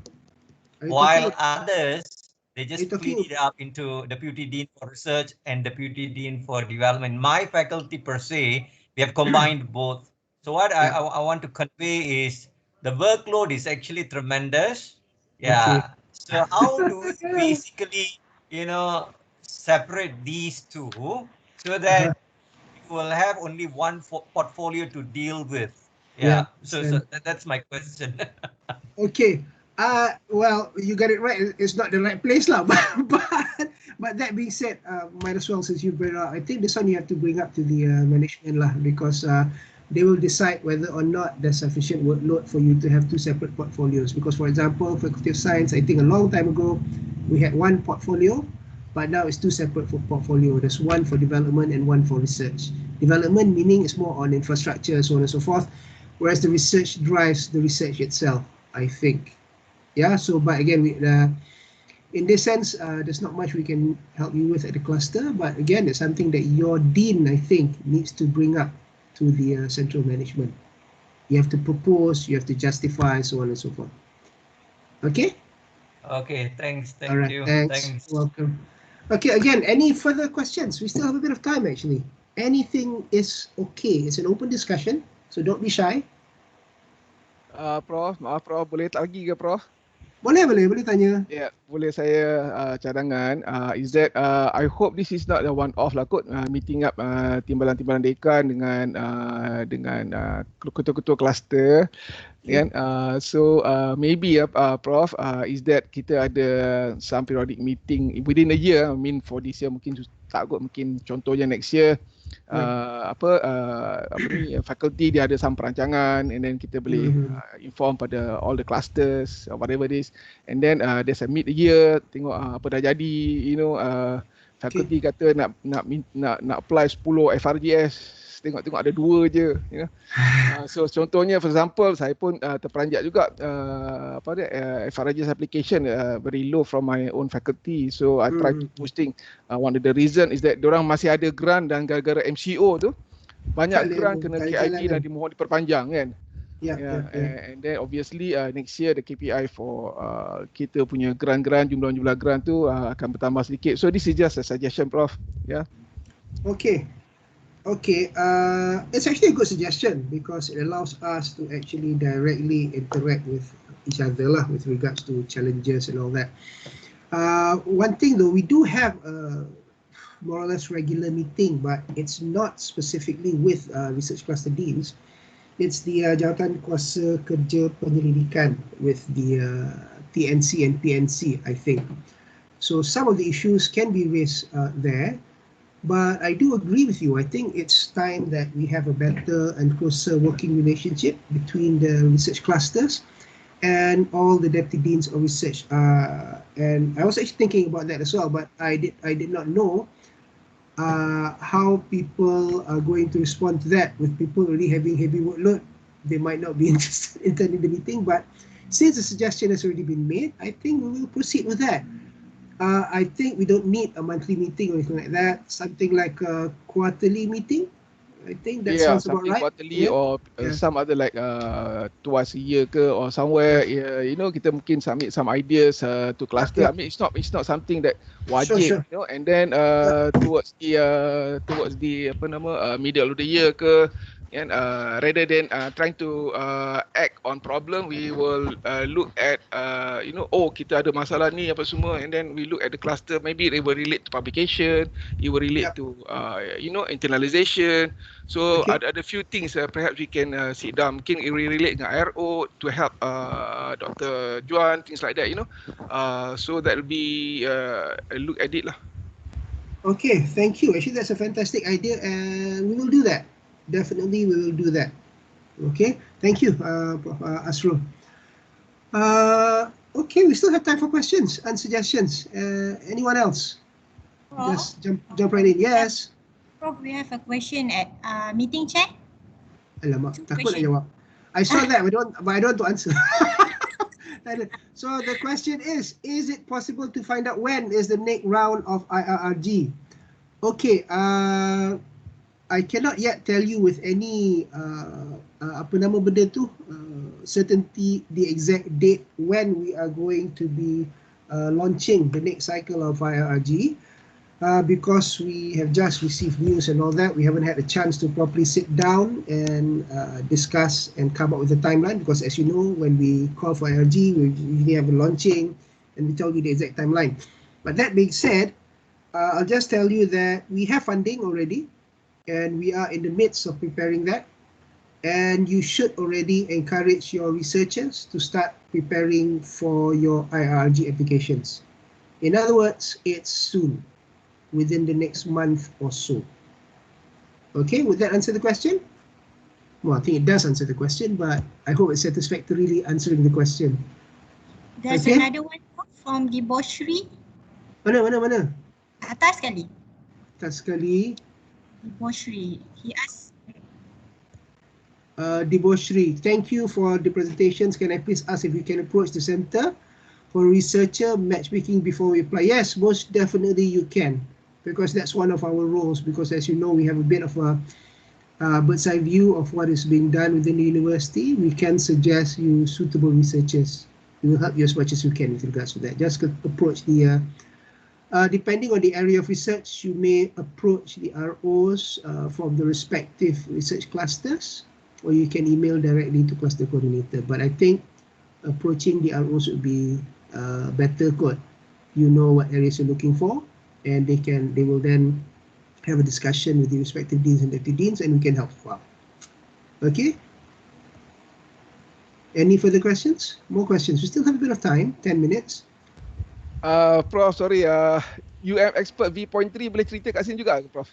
While others, they just split it up into Deputy Dean for Research and Deputy Dean for Development. My faculty per se, we have combined both. So what I want to convey is the workload is actually tremendous. Yeah. Okay. So how do we basically, separate these two so that you will have only one portfolio to deal with? Yeah. So that's my question. Okay. Well, you got it right. It's not the right place, lah. But that being said, might as well, since you bring it up, I think this one you have to bring up to the management, lah, because they will decide whether or not there's sufficient workload for you to have two separate portfolios. Because, for example, Faculty of Science, I think a long time ago, we had one portfolio, but now it's two separate portfolio. There's one for development and one for research. Development meaning it's more on infrastructure, so on and so forth, whereas the research drives the research itself, I think. Yeah, so but again, in this sense, there's not much we can help you with at the cluster, but again, it's something that your dean, I think, needs to bring up to the central management. You have to propose, you have to justify, so on and so forth. Okay? Okay, thanks. Thank All right, you. thanks. Welcome. Okay, again, any further questions? We still have a bit of time, actually. Anything is okay. It's an open discussion, so don't be shy. Prof, maaf Prof, boleh tak lagi ke Prof? Boleh tanya. Ya, boleh saya cadangan. Is that I hope this is not a one-off lah kot, meeting up timbalan-timbalan dekan dengan ketua-ketua kluster. Kan? So maybe Prof, is that kita ada some periodic meeting within a year. I mean for this year mungkin tak kot, mungkin contohnya next year. Faculty dia ada some perancangan, and then kita boleh inform pada all the clusters, whatever it is, and then there's a mid year, tengok apa dah jadi, faculty kata nak apply 10 FRGS, tengok ada 2 je, so contohnya for example saya pun terperanjat juga FRGS application very low from my own faculty, so I try to posting. One of the reason is that diorang masih ada grant, dan gara-gara MCO tu banyak grant kena KIP dan dimohon diperpanjang kan. And then obviously next year the KPI for kita punya grant jumlah grant tu akan bertambah sedikit. So this is just a suggestion, Prof. Yeah. Okay, it's actually a good suggestion because it allows us to actually directly interact with each other lah with regards to challenges and all that. One thing though, we do have a more or less regular meeting, but it's not specifically with research cluster deans. It's the Jawatan Kuasa Kerja Penyelidikan with the TNC and PNC, I think. So some of the issues can be raised there. But I do agree with you. I think it's time that we have a better and closer working relationship between the research clusters. and all the deputy deans of research. And I was actually thinking about that as well, but I did not know how people are going to respond to that. With people already having heavy workload, they might not be interested in attending the meeting. But since the suggestion has already been made, I think we will proceed with that. I think we don't need a monthly meeting or anything like that. Something like a quarterly meeting. I think that sounds about something right. quarterly Yeah. or some other like twice a year ke, or somewhere kita mungkin submit some ideas to cluster. I mean it's not something that wajib, Sure. and then towards the middle of the year ke, and rather than trying to act on problem, we will look at kita ada masalah ni apa semua, and then we look at the cluster. Maybe it will relate to publication, it will relate to internalization. So ada few things perhaps we can sit down. Mungkin it will relate dengan IRO to help Dr. Juan, things like that, so that will be a look at it lah. Okay, thank you. Actually, that's a fantastic idea, and we will do that. Definitely, we will do that. Okay, thank you, Prof. Asrul. Okay, we still have time for questions and suggestions. Anyone else? Just jump right in. Yes. Prof, we have a question at meeting chat. Alamak, takut nak jawab. I saw that, but I don't want to answer. So the question is it possible to find out when is the next round of IRRG? Okay, I cannot yet tell you with any certainty the exact date when we are going to be launching the next cycle of IRRG. Because we have just received news and all that, we haven't had a chance to properly sit down and discuss and come up with a timeline, because as you know, when we call for IRG, we usually have a launching and we tell you the exact timeline. But that being said, I'll just tell you that we have funding already and we are in the midst of preparing that, and you should already encourage your researchers to start preparing for your IRG applications. In other words, it's soon, within the next month or so. Okay, would that answer the question? Well, I think it does answer the question, but I hope it's satisfactorily answering the question. There's another one from Diboshri. Mana? Atas sekali. Diboshri. He asked. Diboshri, thank you for the presentations. Can I please ask if you can approach the center for researcher matchmaking before we apply? Yes, most definitely you can, because that's one of our roles, because as you know, we have a bit of a bird's eye view of what is being done within the university. We can suggest you suitable researchers. We will help you as much as we can with regards to that. Just approach the, depending on the area of research, you may approach the ROs from the respective research clusters, or you can email directly to cluster coordinator. But I think approaching the ROs would be better code. You know what areas you're looking for, and they will then have a discussion with the respective deans and deputy deans, and we can help you out. Okay? Any further questions? More questions? We still have a bit of time, 10 minutes. Prof, sorry, UM expert V.3 boleh cerita kat sini juga, Prof?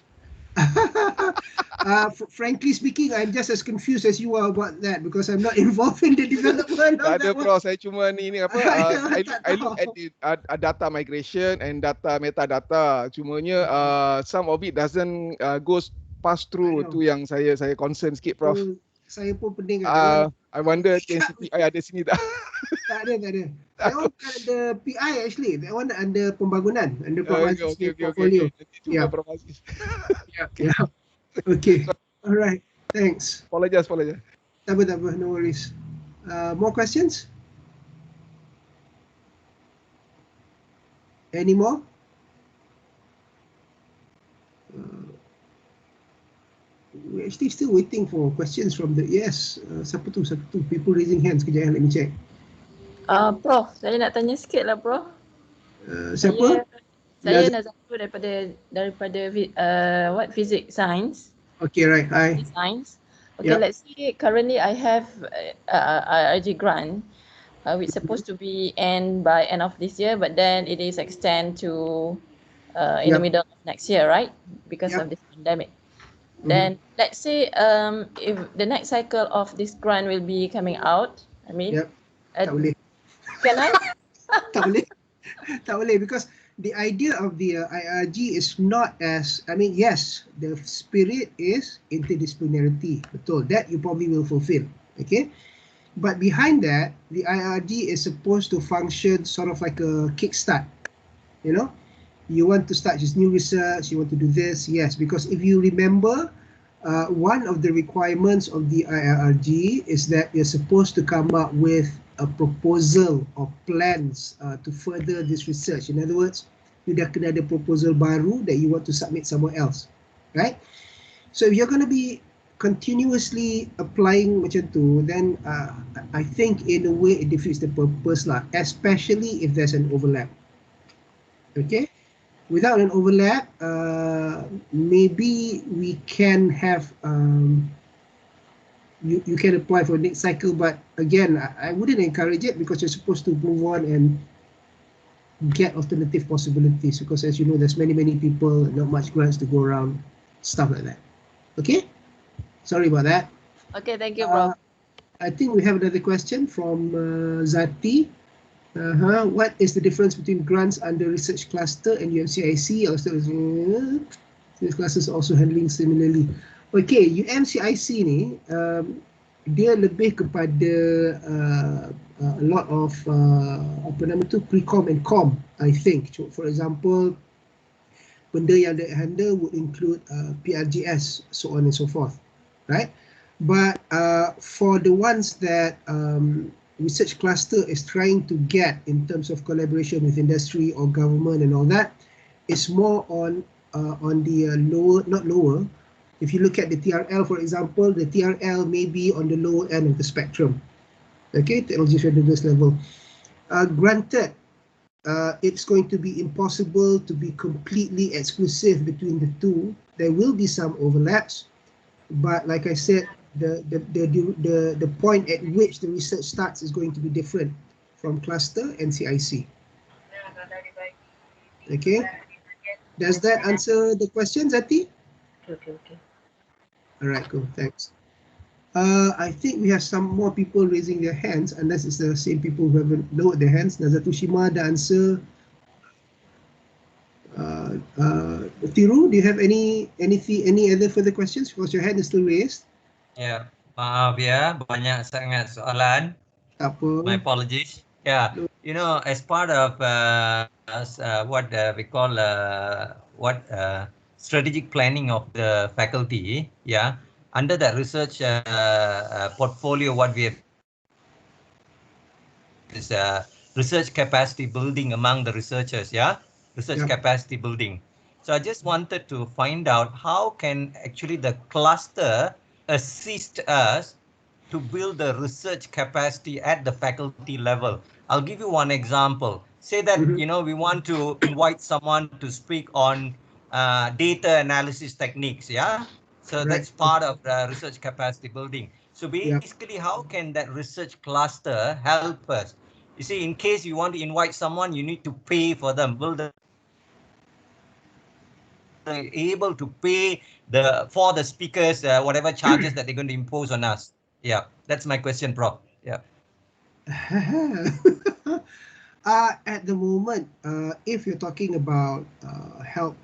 Frankly speaking, I'm just as confused as you are about that, because I'm not involved in the development of that one. Prof, saya cuma I look at the data migration and data metadata. Cumanya some of it doesn't goes pass through tu yang saya concern sikit, Prof. Saya pun pening. I wonder TNCPI ada sini tak? Tak ada. That one bukan under PI actually. That one under pembangunan, under Prof Aziz's portfolio. Yeah. Okay. All right. Thanks. Apologize. Tak apa, no worries. More questions? Any more? We're actually still waiting for questions from the siapa tu people raising hands. Kejap, let me check. Prof, saya nak tanya sikit lah, Prof. Siapa? Saya Nazarul daripada physics science. Okay, right. Hi. Science. Okay, let's see. Currently, I have IRG grant, which supposed to be end by end of this year, but then it is extend to in the middle of next year, right? Because of this pandemic. Then let's say if the next cycle of this grant will be coming out, Tak boleh. Can I? Tak boleh. Tak boleh, because the idea of the IRG is not as, I mean, yes, the spirit is interdisciplinarity. Betul. That you probably will fulfill. Okay. But behind that, the IRG is supposed to function sort of like a kickstart. You know, you want to start this new research, you want to do this, yes, because if you remember, one of the requirements of the IRG is that you're supposed to come up with a proposal or plans to further this research. In other words, you dah kena ada proposal baru that you want to submit somewhere else, right? So if you're going to be continuously applying macam tu, then I think in a way it defeats the purpose lah, especially if there's an overlap. Okay, without an overlap, maybe we can have you can apply for next cycle, but again, I wouldn't encourage it, because you're supposed to move on and get alternative possibilities, because as you know, there's many people, not much grants to go around, stuff like that. Okay, sorry about that. Okay, thank you, Prof. I think we have another question from Zati. What is the difference between grants under research cluster and UMCIC? These classes also handling similarly. Okay, UMCIC ni dia lebih kepada a lot of apa nama tu, pre-com and com, I think. So, for example, benda yang dia handle would include PRGS, so on and so forth, right? But for the ones that research cluster is trying to get in terms of collaboration with industry or government and all that, it's more on the lower, not lower. If you look at the TRL, for example, the TRL may be on the lower end of the spectrum. Okay, technology readiness level. Granted, it's going to be impossible to be completely exclusive between the two. There will be some overlaps, but like I said, the point at which the research starts is going to be different from cluster and CIC. Okay, does that answer the question, Zati? Okay. All right, cool, thanks. I think we have some more people raising their hands, unless it's the same people who haven't lowered their hands. Nazatu Shima, the answer. Tiru, do you have any other further questions? Because your hand is still raised. Ya, maaf ya, banyak sangat soalan. Apa? My apologies. Yeah, you know, as part of what we call strategic planning of the faculty, yeah, under that research portfolio, what we have is research capacity building among the researchers, yeah, research capacity building. So I just wanted to find out how can actually the cluster assist us to build the research capacity at the faculty level. I'll give you one example. Say that, you know, we want to invite someone to speak on data analysis techniques, yeah? So that's part of the research capacity building. So basically, how can that research cluster help us? You see, in case you want to invite someone, you need to pay for them. Will they able to pay for the speakers whatever charges that they're going to impose on us? Yeah, that's my question, Prof. Yeah. At the moment, if you're talking about help